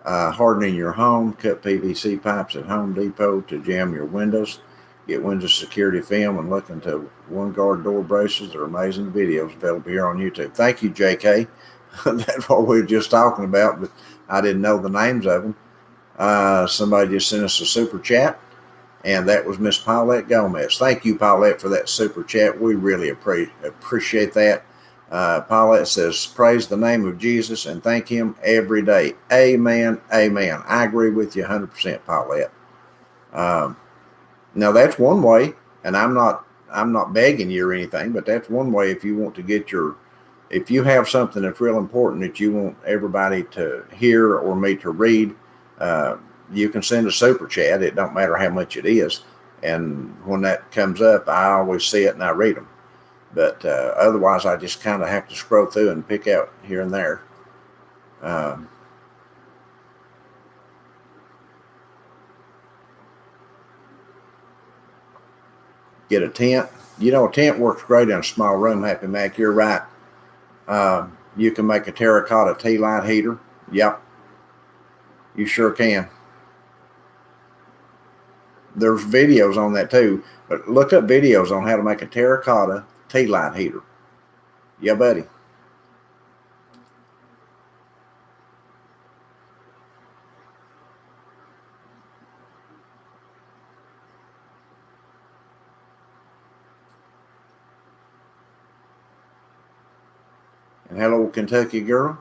Hardening your home, cut PVC pipes at Home Depot to jam your windows. Get window security film and look into one-guard door braces. They're amazing videos available here on YouTube. Thank you, JK. That's what we were just talking about, but I didn't know the names of them. Somebody just sent us a super chat, and that was Miss Paulette Gomez. Thank you, Paulette, for that super chat. We really appreciate that. Paulette says, praise the name of Jesus and thank him every day. Amen. Amen. I agree with you 100%, Paulette. Now that's one way, and I'm not begging you or anything, but that's one way if you want to get if you have something that's real important that you want everybody to hear or me to read, you can send a super chat. It don't matter how much it is. And when that comes up, I always see it and I read them. But otherwise, I just kind of have to scroll through and pick out here and there. Get a tent. A tent works great in a small room, Happy Mac. You're right. You can make a terracotta tea light heater. Yep. You sure can. There's videos on that too. But look up videos on how to make a terracotta tea light heater. Yeah, buddy. And hello, Kentucky girl.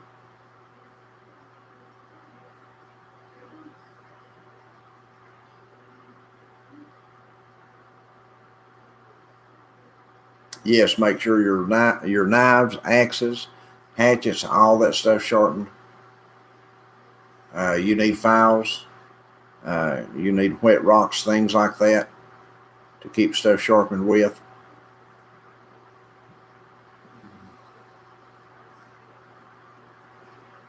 Yes, make sure your knives, axes, hatchets, all that stuff sharpened. You need files. You need wet rocks, things like that, to keep stuff sharpened with.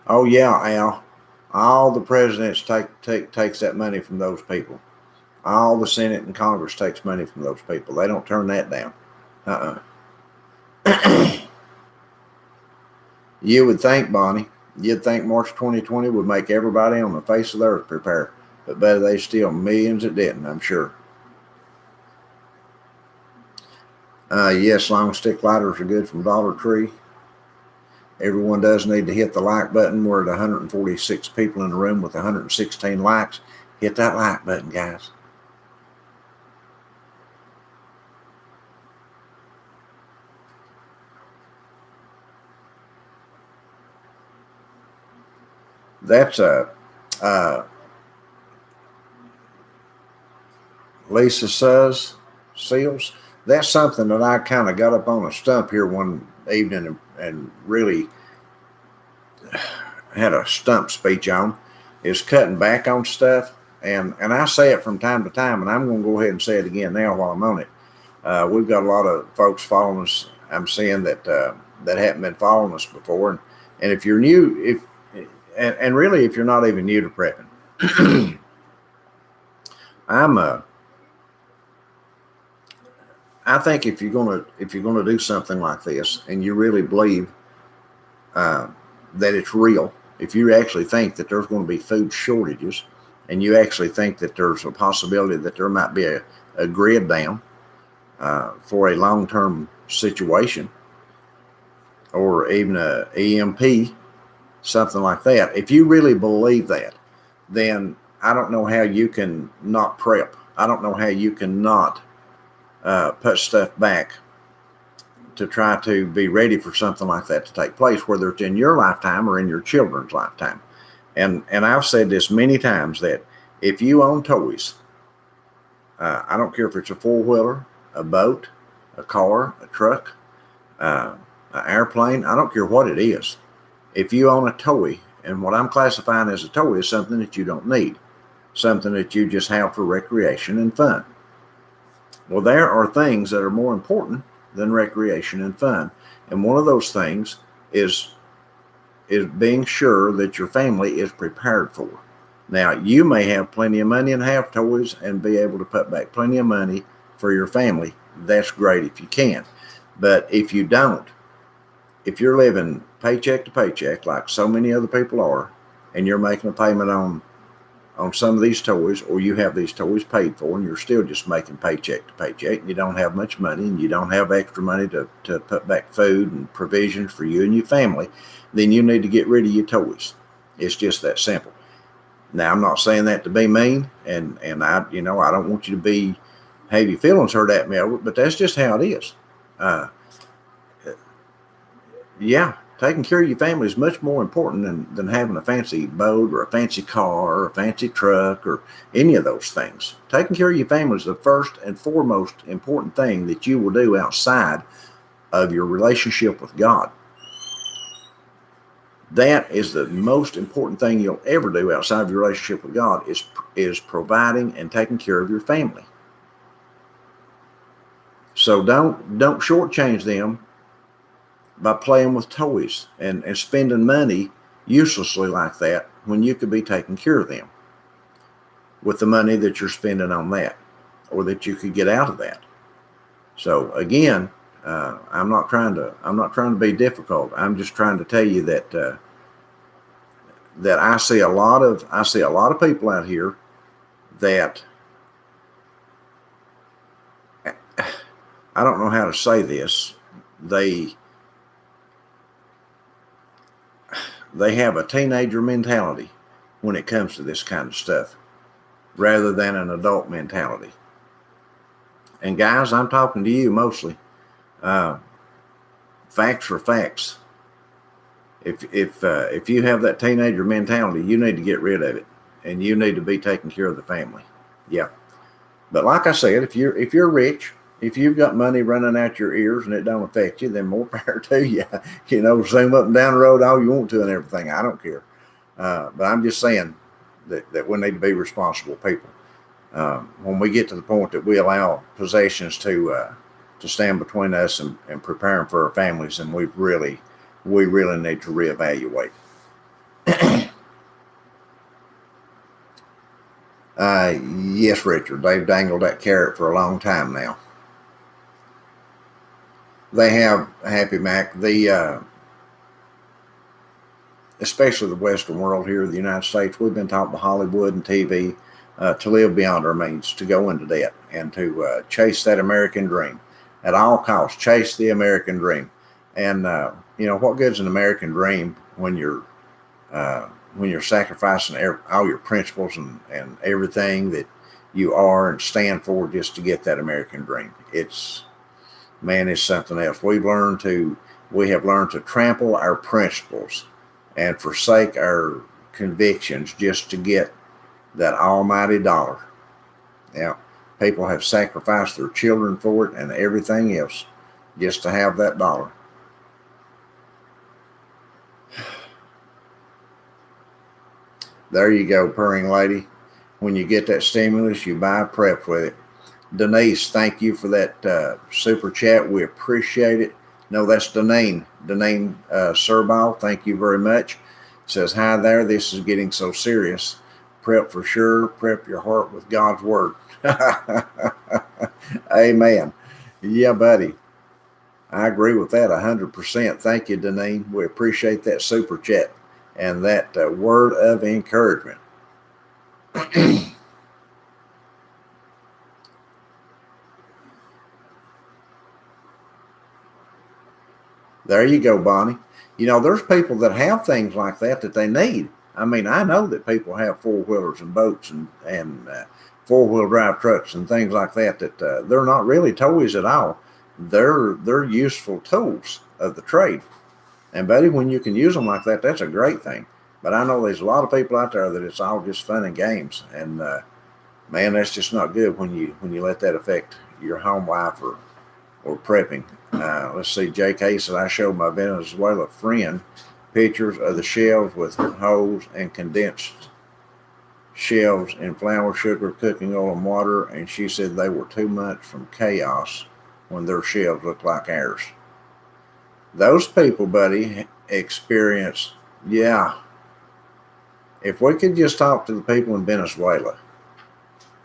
Oh yeah, Al. All the presidents takes that money from those people. All the Senate and Congress takes money from those people. They don't turn that down. You would think, Bonnie, you'd think March 2020 would make everybody on the face of the earth prepare. But better they steal millions that didn't, I'm sure. Yes, long stick lighters are good from Dollar Tree. Everyone does need to hit the like button. We're at 146 people in the room with 116 likes. Hit that like button, guys. That's Lisa Seals. That's something that I kind of got up on a stump here one evening and really had a stump speech on, is cutting back on stuff. And I say it from time to time, and I'm going to go ahead and say it again now while I'm on it. We've got a lot of folks following us. I'm seeing that haven't been following us before. And if you're new, and really if you're not even new to prepping, I think if you're gonna do something like this and you really believe that it's real, if you actually think that there's going to be food shortages, and you actually think that there's a possibility that there might be a grid down for a long-term situation, or even a EMP, something like that. If you really believe that, then I don't know how you can not prep. I don't know how you can not put stuff back to try to be ready for something like that to take place, whether it's in your lifetime or in your children's lifetime. And I've said this many times that if you own toys, I don't care if it's a four-wheeler, a boat, a car, a truck, an airplane, I don't care what it is. If you own a toy, and what I'm classifying as a toy is something that you don't need, something that you just have for recreation and fun. Well, there are things that are more important than recreation and fun. And one of those things is being sure that your family is prepared for. Now, you may have plenty of money and have toys and be able to put back plenty of money for your family. That's great if you can. But if you don't, if you're living paycheck to paycheck like so many other people are, and you're making a payment on some of these toys, or you have these toys paid for and you're still just making paycheck to paycheck, and you don't have much money and you don't have extra money to put back food and provisions for you and your family, then you need to get rid of your toys. It's just that simple. Now, I'm not saying that to be mean, and I don't want you to have your feelings hurt at me over it, but that's just how it is. Yeah, taking care of your family is much more important than having a fancy boat or a fancy car or a fancy truck or any of those things. Taking care of your family is the first and foremost important thing that you will do outside of your relationship with God. That is the most important thing you'll ever do outside of your relationship with God is providing and taking care of your family. So don't shortchange them by playing with toys and spending money uselessly like that when you could be taking care of them with the money that you're spending on that, or that you could get out of that. So again, I'm not trying to be difficult. I'm just trying to tell you that I see a lot of people out here that I don't know how to say this. They have a teenager mentality when it comes to this kind of stuff, rather than an adult mentality. And guys, I'm talking to you mostly. Facts are facts. If you have that teenager mentality, you need to get rid of it, and you need to be taking care of the family. Yeah. But like I said, if you're rich, if you've got money running out your ears and it don't affect you, then more power to you. Zoom up and down the road all you want to and everything. I don't care. But I'm just saying that we need to be responsible people. When we get to the point that we allow possessions to stand between us and preparing for our families, then we really need to reevaluate. Yes, Richard, they've dangled that carrot for a long time now. They have, Happy Mac, especially the Western world here, the United States, we've been taught by Hollywood and TV to live beyond our means, to go into debt, and to chase that American dream at all costs. Chase the American dream, and what good's an American dream when you're sacrificing all your principles and everything that you are and stand for just to get that American dream? It's something else. We have learned to trample our principles and forsake our convictions just to get that almighty dollar. Now, people have sacrificed their children for it and everything else just to have that dollar. There you go, purring lady. When you get that stimulus, you buy a prep with it. Denise, thank you for that super chat. We appreciate it. No, that's Deneen. Deneen Serbal, thank you very much. Says, hi there, this is getting so serious. Prep for sure. Prep your heart with God's word. Amen. Yeah, buddy. I agree with that 100%. Thank you, Deneen. We appreciate that super chat and that word of encouragement. There you go, Bonnie. There's people that have things like that they need, I mean, I know that people have four-wheelers and boats and four-wheel drive trucks and things like that they're not really toys at all. They're useful tools of the trade. And buddy, when you can use them like that, that's a great thing. But I know there's a lot of people out there that it's all just fun and games, and man, that's just not good when you let that affect your home life or prepping. Let's see, J.K. said I showed my Venezuela friend pictures of the shelves with holes and condensed shelves in flour, sugar, cooking oil, and water, and she said they were too much from chaos when their shelves looked like ours. Those people, buddy, experience, yeah. If we could just talk to the people in Venezuela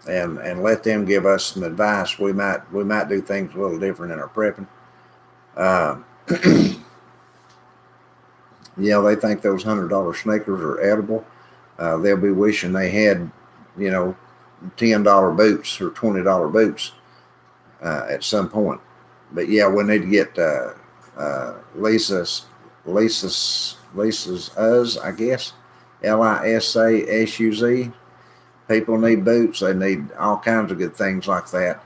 and let them give us some advice, we might do things a little different in our prepping. Yeah, they think those $100 Snickers are edible. They'll be wishing they had, $10 boots or $20 boots at some point. But yeah, we need to get Lisa's Us, I guess, LISASUZ. People need boots. They need all kinds of good things like that.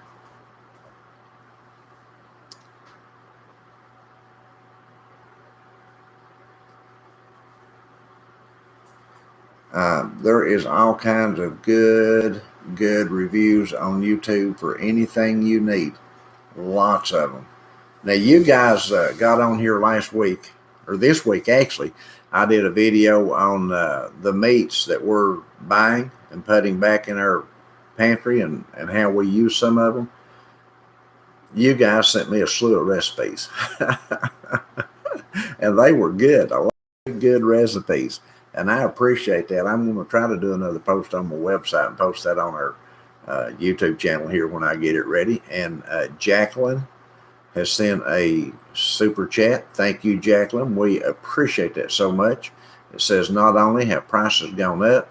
There is all kinds of good reviews on YouTube for anything you need. Lots of them. Now, you guys got on here last week, or this week actually. I did a video on the meats that we're buying and putting back in our pantry and how we use some of them. You guys sent me a slew of recipes. And they were good. A lot of good recipes. And I appreciate that. I'm going to try to do another post on my website and post that on our YouTube channel here when I get it ready. And Jacqueline has sent a super chat. Thank you, Jacqueline. We appreciate that so much. It says not only have prices gone up,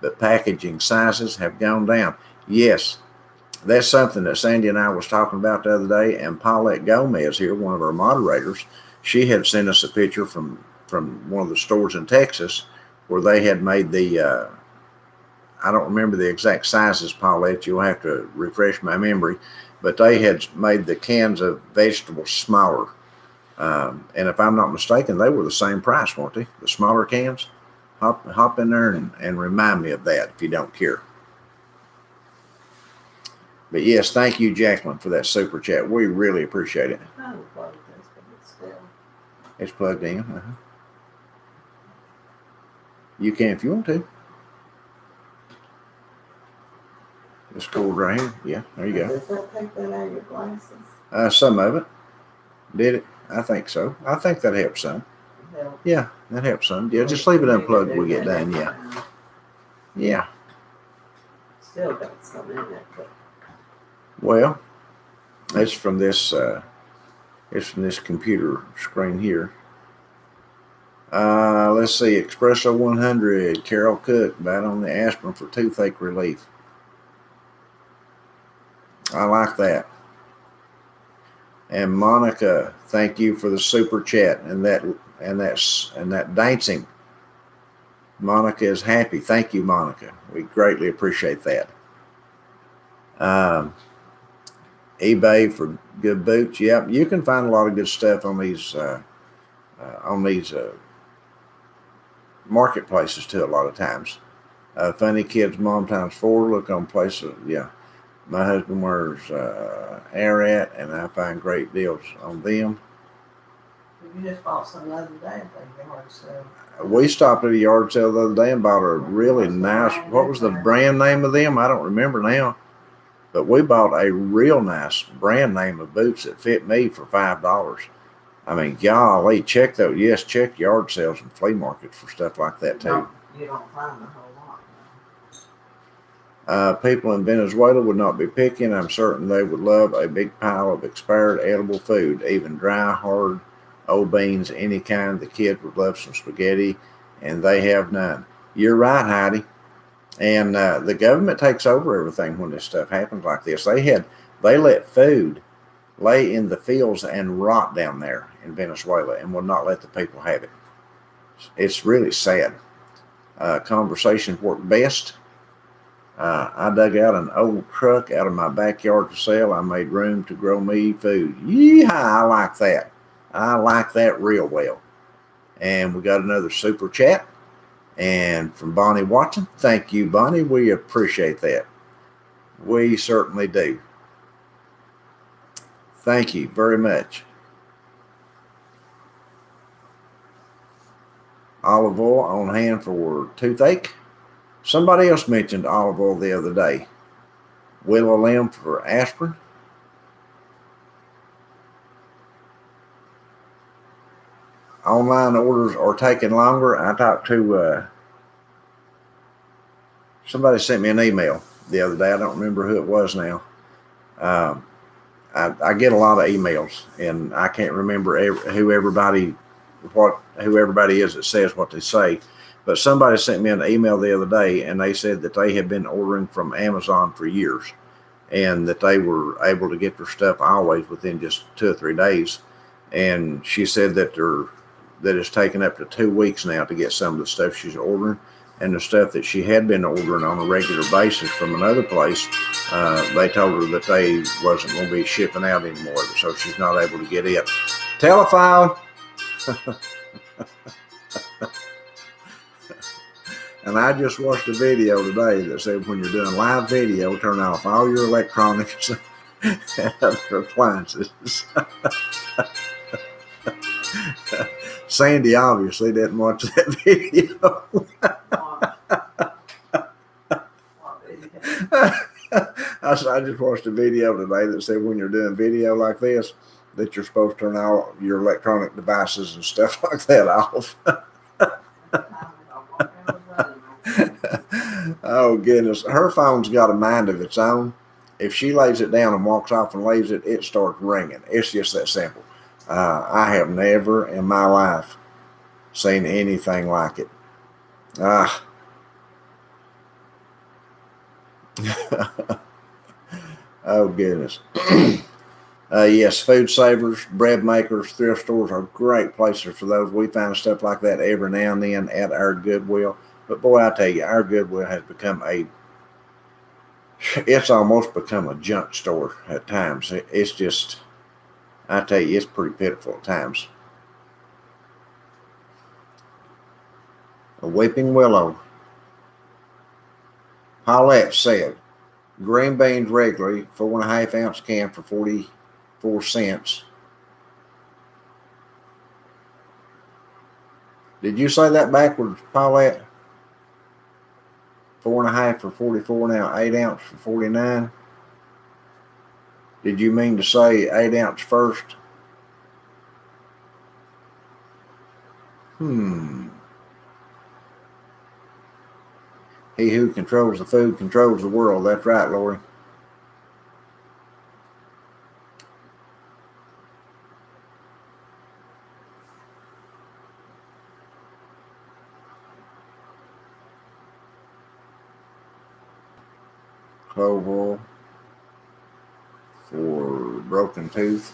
but packaging sizes have gone down. Yes, that's something that Sandy and I was talking about the other day. And Paulette Gomez here, one of our moderators, she had sent us a picture from one of the stores in Texas where they had made the, I don't remember the exact sizes, Paulette, you'll have to refresh my memory, but they had made the cans of vegetables smaller. And if I'm not mistaken, they were the same price, weren't they? The smaller cans? Hop in there and remind me of that if you don't care. But yes, thank you, Jacqueline, for that super chat. We really appreciate it. It's plugged in. Uh-huh. You can if you want to. This cord right here. Yeah, there you go. Does that take that out of your glasses? Some of it. Did it? I think so. I think that helps some. Yeah, that helps some. Yeah, just leave it unplugged when we get done. Yeah. Yeah. Still got some in it, but. Well, it's from this computer screen here. Let's see, Espresso 100, Carol Cook, bad on the aspirin for toothache relief. I like that. And Monica, thank you for the super chat and that dancing. Monica is happy. Thank you, Monica. We greatly appreciate that. eBay for good boots. Yep, you can find a lot of good stuff on these marketplaces too. A lot of times, Funny Kids Mom ×4. Look on places. Yeah, my husband wears Arat, and I find great deals on them. You just bought some the other day at the yard sale. We stopped at a yard sale the other day and bought a really nice. What was the brand name of them? I don't remember now. But we bought a real nice brand name of boots that fit me for $5. I mean, golly, check those. Yes, check yard sales and flea markets for stuff like that too. You don't find a whole lot. People in Venezuela would not be picky, and I'm certain they would love a big pile of expired edible food, even dry, hard, old beans, any kind. The kids would love some spaghetti, and they have none. You're right, Heidi. And the government takes over everything when this stuff happens like this. They let food lay in the fields and rot down there in Venezuela and will not let the people have it. It's really sad. conversations work best. I dug out an old truck out of my backyard to sell. I made room to grow me food. Yeehaw, I like that. I like that real well. And we got another super chat. And from Bonnie Watson. Thank you, Bonnie. We appreciate that. We certainly do. Thank you very much. Olive oil on hand for toothache. Somebody else mentioned olive oil the other day. Willow limb for aspirin. Online orders are taking longer. I talked to somebody sent me an email the other day. I don't remember who it was now. I get a lot of emails, and I can't remember who everybody is that says what they say. But somebody sent me an email the other day, and they said that they had been ordering from Amazon for years, and that they were able to get their stuff always within just 2 or 3 days. And she said that it's taken up to 2 weeks now to get some of the stuff she's ordering, and the stuff that she had been ordering on a regular basis from another place, they told her that they wasn't going to be shipping out anymore, so she's not able to get it. Telephone. And I just watched a video today that said when you're doing live video, turn off all your electronics and other appliances. Sandy obviously didn't watch that video. I just watched a video today that said when you're doing video like this, that you're supposed to turn all your electronic devices and stuff like that off. Oh, goodness. Her phone's got a mind of its own. If she lays it down and walks off and leaves it, it starts ringing. It's just that simple. I have never in my life seen anything like it. Oh, goodness. Yes, food savers, bread makers, thrift stores are great places for those. We find stuff like that every now and then at our Goodwill. But boy, I tell you, our Goodwill has become it's almost become a junk store at times. It's just, I tell you, it's pretty pitiful at times. A weeping willow. Paulette said, green beans regularly, 4.5 ounce can for 44 cents. Did you say that backwards, Paulette? 4.5 for 44, now 8 ounce for 49. Did you mean to say 8 ounce first? He who controls the food controls the world. That's right, Lori. Clove oil for broken toothaches.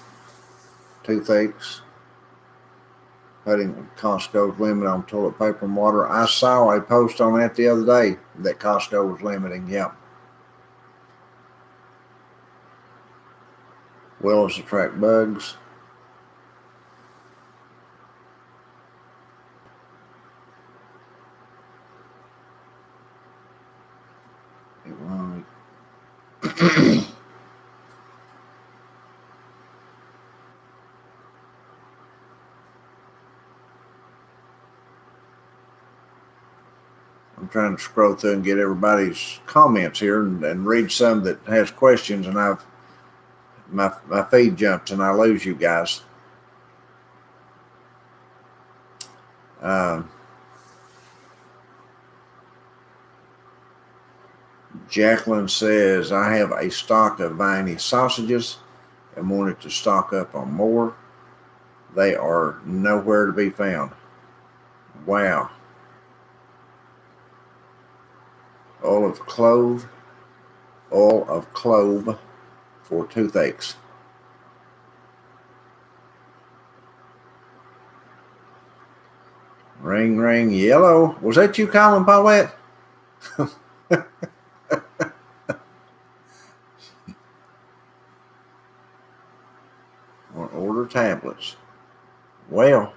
Putting Costco's limit on toilet paper and water. I saw a post on that the other day that Costco was limiting. Yep. Willows attract bugs. I'm trying to scroll through and get everybody's comments here and read some that has questions, and my feed jumps and I lose you guys. Jacqueline says, I have a stock of Viney sausages and wanted to stock up on more. They are nowhere to be found. Wow. Oil of clove for toothaches. Ring, ring, yellow. Was that you calling, Paulette? Order tablets. Well,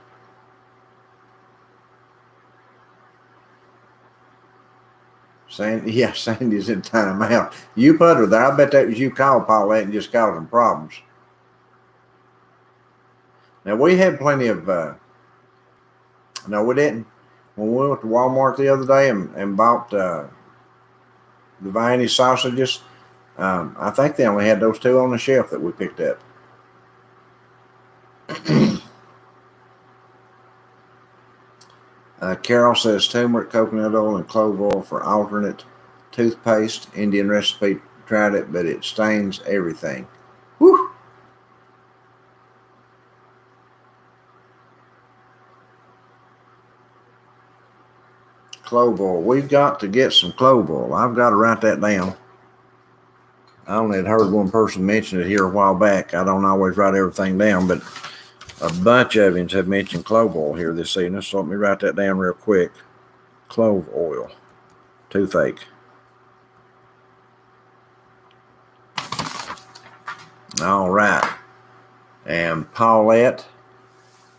Sandy's in timeout. You put her there. I bet that was you called Paulette and just caused them problems. Now, we had plenty of, no, we didn't. When we went to Walmart the other day and bought the Viennese sausages, I think they only had those two on the shelf that we picked up. Carol says turmeric, coconut oil, and clove oil for alternate toothpaste. Indian recipe, tried it, but it stains everything. Whew. Clove oil. We've got to get some clove oil. I've got to write that down. I only had heard one person mention it here a while back. I don't always write everything down, but a bunch of you have mentioned clove oil here this evening. So let me write that down real quick. Clove oil. Toothache. All right. And Paulette,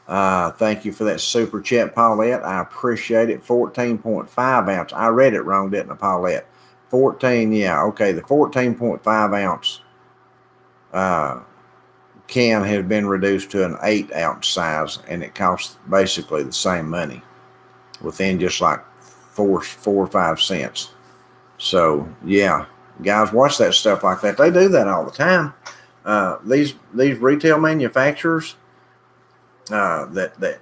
thank you for that super chat, Paulette. I appreciate it. 14.5 ounce. I read it wrong, didn't I, Paulette? 14, yeah. Okay, the 14.5 ounce can has been reduced to an 8 ounce size, and it costs basically the same money within just like 4 or 5 cents. So, yeah, guys, watch that stuff like that. They do that all the time. These retail manufacturers that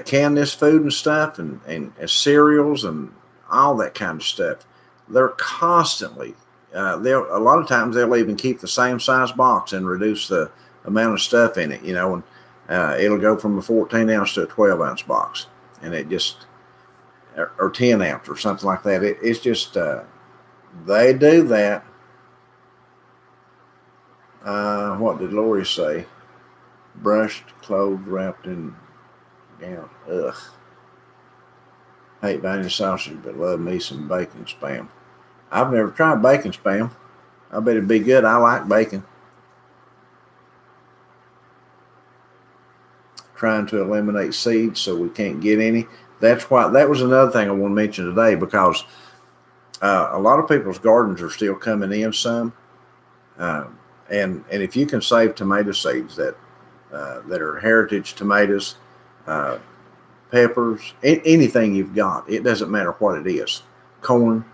can this food and stuff and cereals and all that kind of stuff, they're constantly a lot of times they'll even keep the same size box and reduce the amount of stuff in it, and it'll go from a 14 ounce to a 12 ounce box, and it just or 10 ounce or something like that. It's just they do that. What did Lori say? Brushed cloves wrapped in gown. Ugh. Hate Viennese sausage, but love me some bacon spam. I've never tried bacon spam. I bet it'd be good. I like bacon. Trying to eliminate seeds so we can't get any. That was another thing I want to mention today, because a lot of people's gardens are still coming in some. And if you can save tomato seeds that are heritage tomatoes, peppers, anything you've got, it doesn't matter what it is, corn,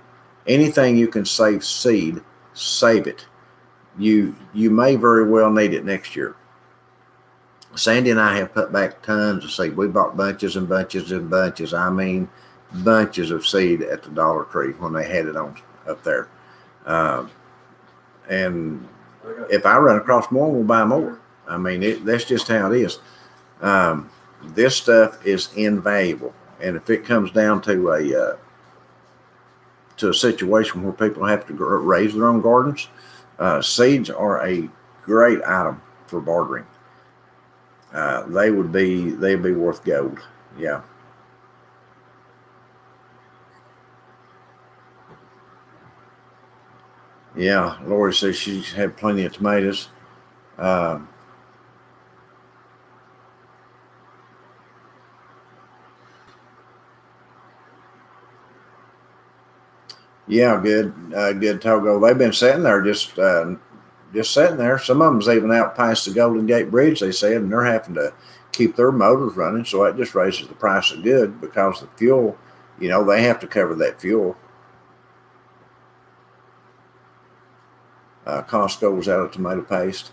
anything you can save seed, save it. You may very well need it next year. Sandy and I have put back tons of seed. We bought bunches and bunches and bunches. I mean, bunches of seed at the Dollar Tree when they had it on up there. And if I run across more, we'll buy more. I mean, that's just how it is. This stuff is invaluable, and if it comes down to a situation where people have to raise their own gardens, seeds are a great item for bartering. They'd be worth gold. Yeah. Yeah, Lori says she's had plenty of tomatoes. Yeah, good Togo. They've been sitting there just sitting there. Some of them's even out past the Golden Gate Bridge, they said, and they're having to keep their motors running. So that just raises the price of good, because the fuel, they have to cover that fuel. Costco's out of tomato paste.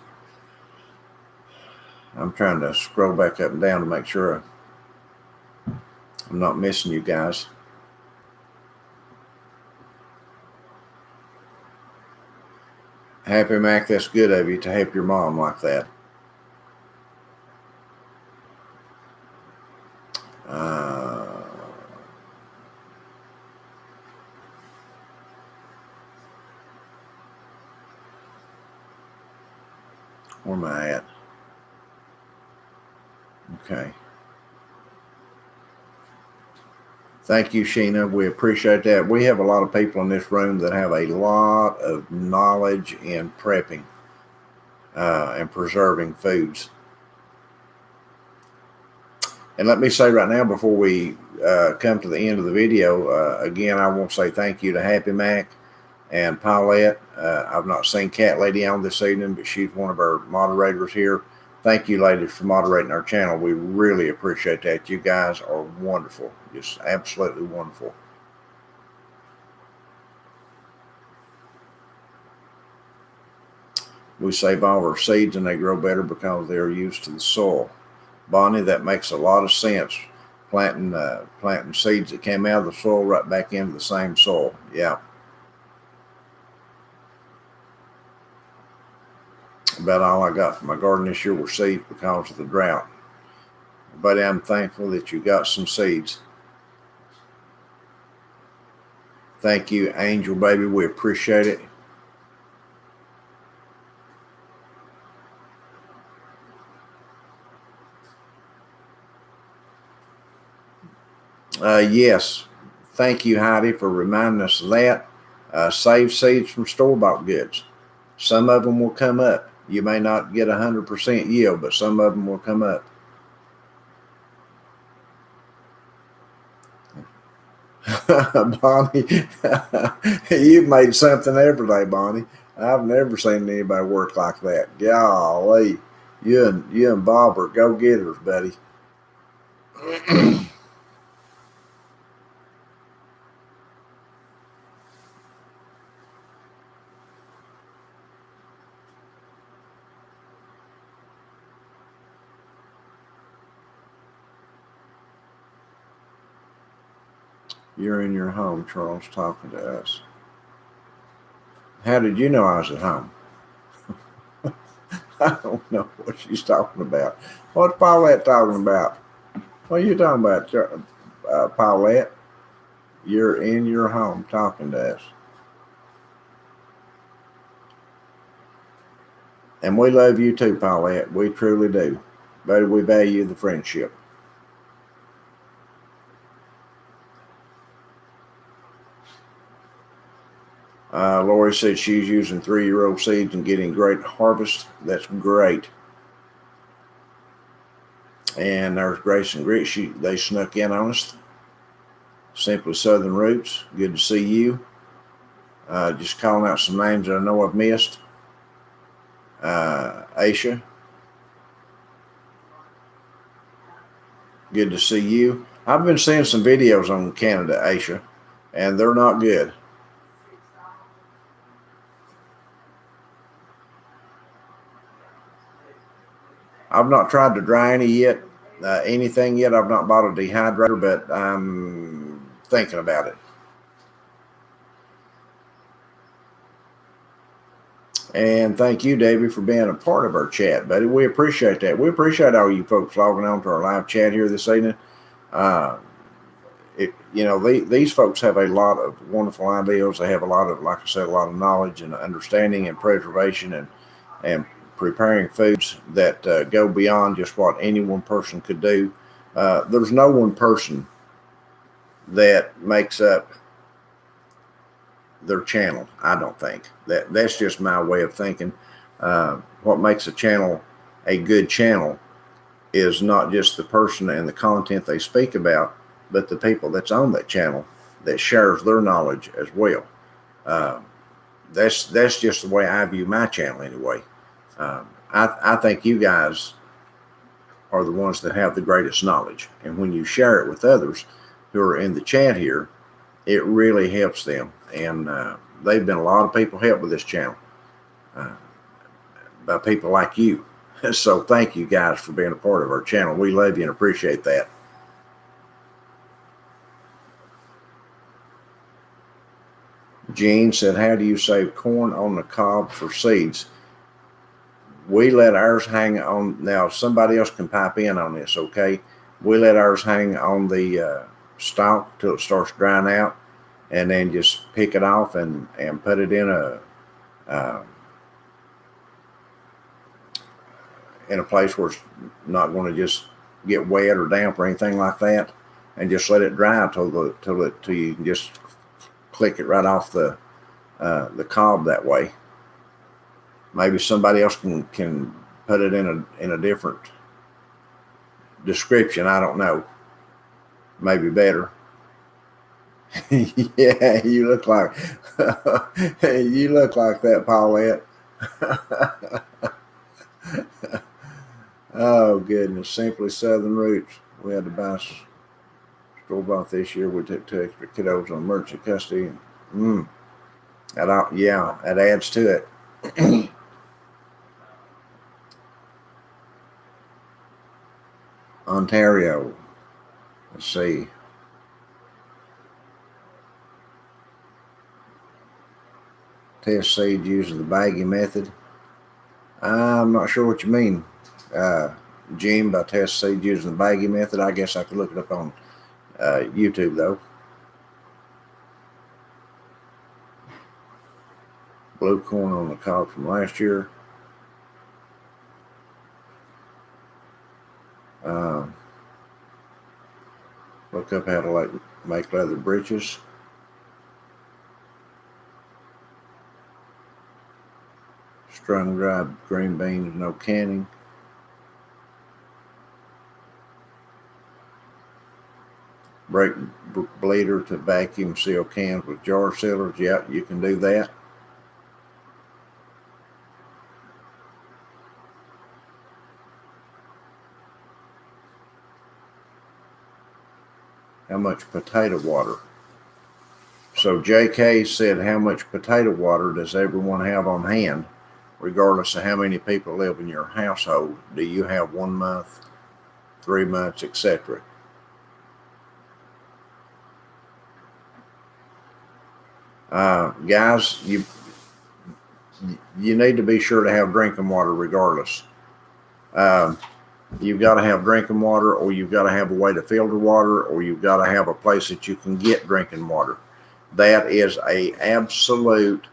I'm trying to scroll back up and down to make sure I'm not missing you guys. Happy Mac, that's good of you to help your mom like that. Where am I at? Okay. Thank you, Sheena. We appreciate that. We have a lot of people in this room that have a lot of knowledge in prepping and preserving foods. And let me say right now, before we come to the end of the video, again, I want to say thank you to Happy Mac and Paulette. I've not seen Cat Lady on this evening, but she's one of our moderators here. Thank you, ladies, for moderating our channel. We really appreciate that. You guys are wonderful, just absolutely wonderful. We save all our seeds and they grow better because they are used to the soil. Bonnie, that makes a lot of sense. Planting seeds that came out of the soil right back into the same soil. Yeah. About all I got from my garden this year were seeds because of the drought. But I'm thankful that you got some seeds. Thank you, Angel Baby. We appreciate it. Yes. Thank you, Heidi, for reminding us of that. Save seeds from store-bought goods. Some of them will come up. You may not get 100% yield, but some of them will come up. Bonnie, you've made something every day, Bonnie. I've never seen anybody work like that. Golly, you and Bob are go-getters, buddy. You're in your home, Charles, talking to us. How did you know I was at home? I don't know what she's talking about. What's Paulette talking about? What are you talking about, Paulette? You're in your home talking to us. And we love you too, Paulette. We truly do. But we value the friendship. Lori said she's using 3-year-old seeds and getting great harvest. That's great. And there's Grace and Grit. They snuck in on us. Simply Southern Roots. Good to see you. Just calling out some names that I know I've missed. Aisha. Good to see you. I've been seeing some videos on Canada, Aisha, and they're not good. I've not tried to dry anything yet. I've not bought a dehydrator, but I'm thinking about it. And thank you, Davey, for being a part of our chat, buddy. We appreciate that. We appreciate all you folks logging on to our live chat here this evening. These folks have a lot of wonderful ideas. They have a lot of, like I said, a lot of knowledge and understanding and preservation and preparing foods that go beyond just what any one person could do. There's no one person that makes up their channel. I don't think that's just my way of thinking. What makes a channel a good channel is not just the person and the content they speak about, but the people that's on that channel that shares their knowledge as well. That's just the way I view my channel anyway. I think you guys are the ones that have the greatest knowledge, and when you share it with others who are in the chat here, it really helps them. And they've been a lot of people help with this channel by people like you. So thank you guys for being a part of our channel. We love you and appreciate that. Jean said, how do you save corn on the cob for seeds? We let ours hang on. Now, somebody else can pipe in on this, okay? We let ours hang on the stalk till it starts drying out, and then just pick it off and put it in a place where it's not going to just get wet or damp or anything like that. and just let it dry till you can just click it right off the cob that way. Maybe somebody else can put it in a different description. I don't know. Maybe better. Yeah, you look like that, Paulette. Oh goodness, Simply Southern Roots. We had to buy store-bought this year. We took 2 extra kiddos on emergency custody. That adds to it. Ontario. Let's see. Test seed using the baggie method. I'm not sure what you mean, Jim, by test seed using the baggie method. I guess I could look it up on YouTube though. Blue corn on the cob from last year. Look up how to make leather breeches. Strung dried green beans, no canning. Break bleeder to vacuum seal cans with jar sealers. Yeah, you can do that. How much potato water? So JK said, how much potato water does everyone have on hand, regardless of how many people live in your household? Do you have 1 month, 3 months, etc.? Guys, you need to be sure to have drinking water regardless. You've got to have drinking water, or you've got to have a way to filter water, or you've got to have a place that you can get drinking water. That is a absolute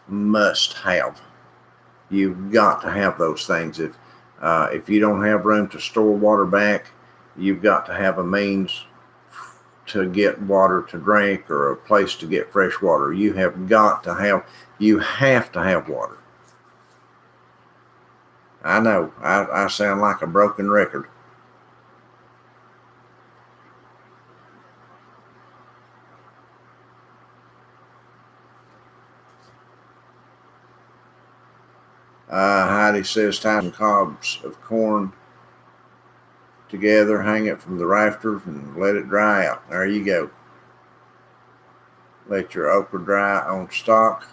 must have. You've got to have those things. If you don't have room to store water back, you've got to have a means to get water to drink, or a place to get fresh water. You have to have water. I know, I sound like a broken record. Heidi says, tie some cobs of corn together, hang it from the rafters, and let it dry out. There you go. Let your okra dry on stock.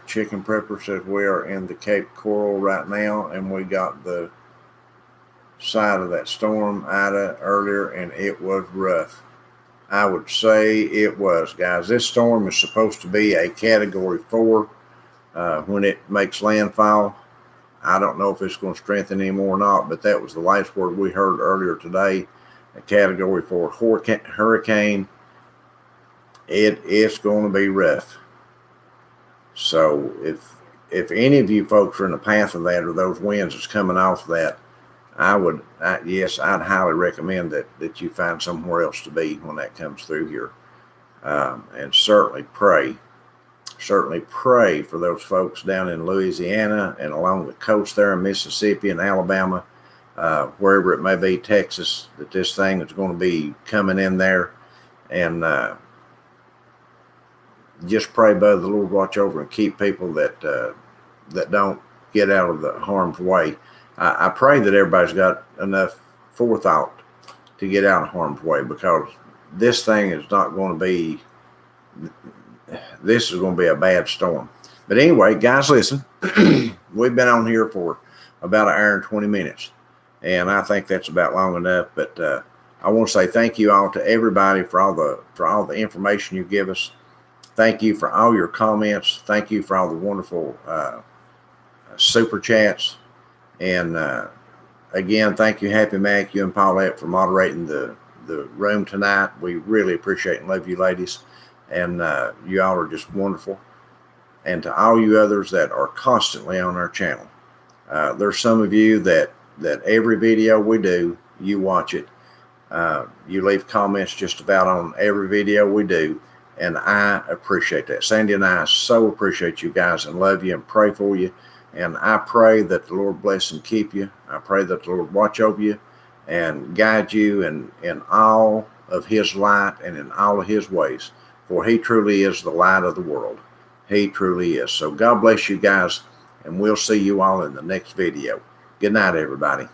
Chicken Prepper says, we are in the Cape Coral right now, and we got the side of that storm Ida earlier, and it was rough. I would say it was, guys. This storm is supposed to be a Category 4 when it makes landfall. I don't know if it's going to strengthen anymore or not, but that was the last word we heard earlier today. A Category 4 hurricane. It's going to be rough. So if any of you folks are in the path of that, or those winds that's coming off that, I'd highly recommend that you find somewhere else to be when that comes through here. And certainly pray for those folks down in Louisiana and along the coast there in Mississippi and Alabama, wherever it may be, Texas, that this thing is going to be coming in there. And just pray, by the Lord, watch over and keep people that don't get out of the harm's way. I pray that everybody's got enough forethought to get out of harm's way, because this thing is not going to be, this is going to be a bad storm. But anyway, guys, listen, we've been on here for about an hour and 20 minutes, and I think that's about long enough. But I want to say thank you all to everybody for all the information you give us. Thank you for all your comments. Thank you for all the wonderful super chats. And again, thank you, Happy Mac, you and Paulette, for moderating the room tonight. We really appreciate and love you ladies. And you all are just wonderful. And to all you others that are constantly on our channel. There's some of you that every video we do, you watch it. You leave comments just about on every video we do, and I appreciate that. Sandy and I so appreciate you guys and love you and pray for you. And I pray that the Lord bless and keep you. I pray that the Lord watch over you and guide you in all of his light and in all of his ways. For he truly is the light of the world. He truly is. So God bless you guys, and we'll see you all in the next video. Good night, everybody.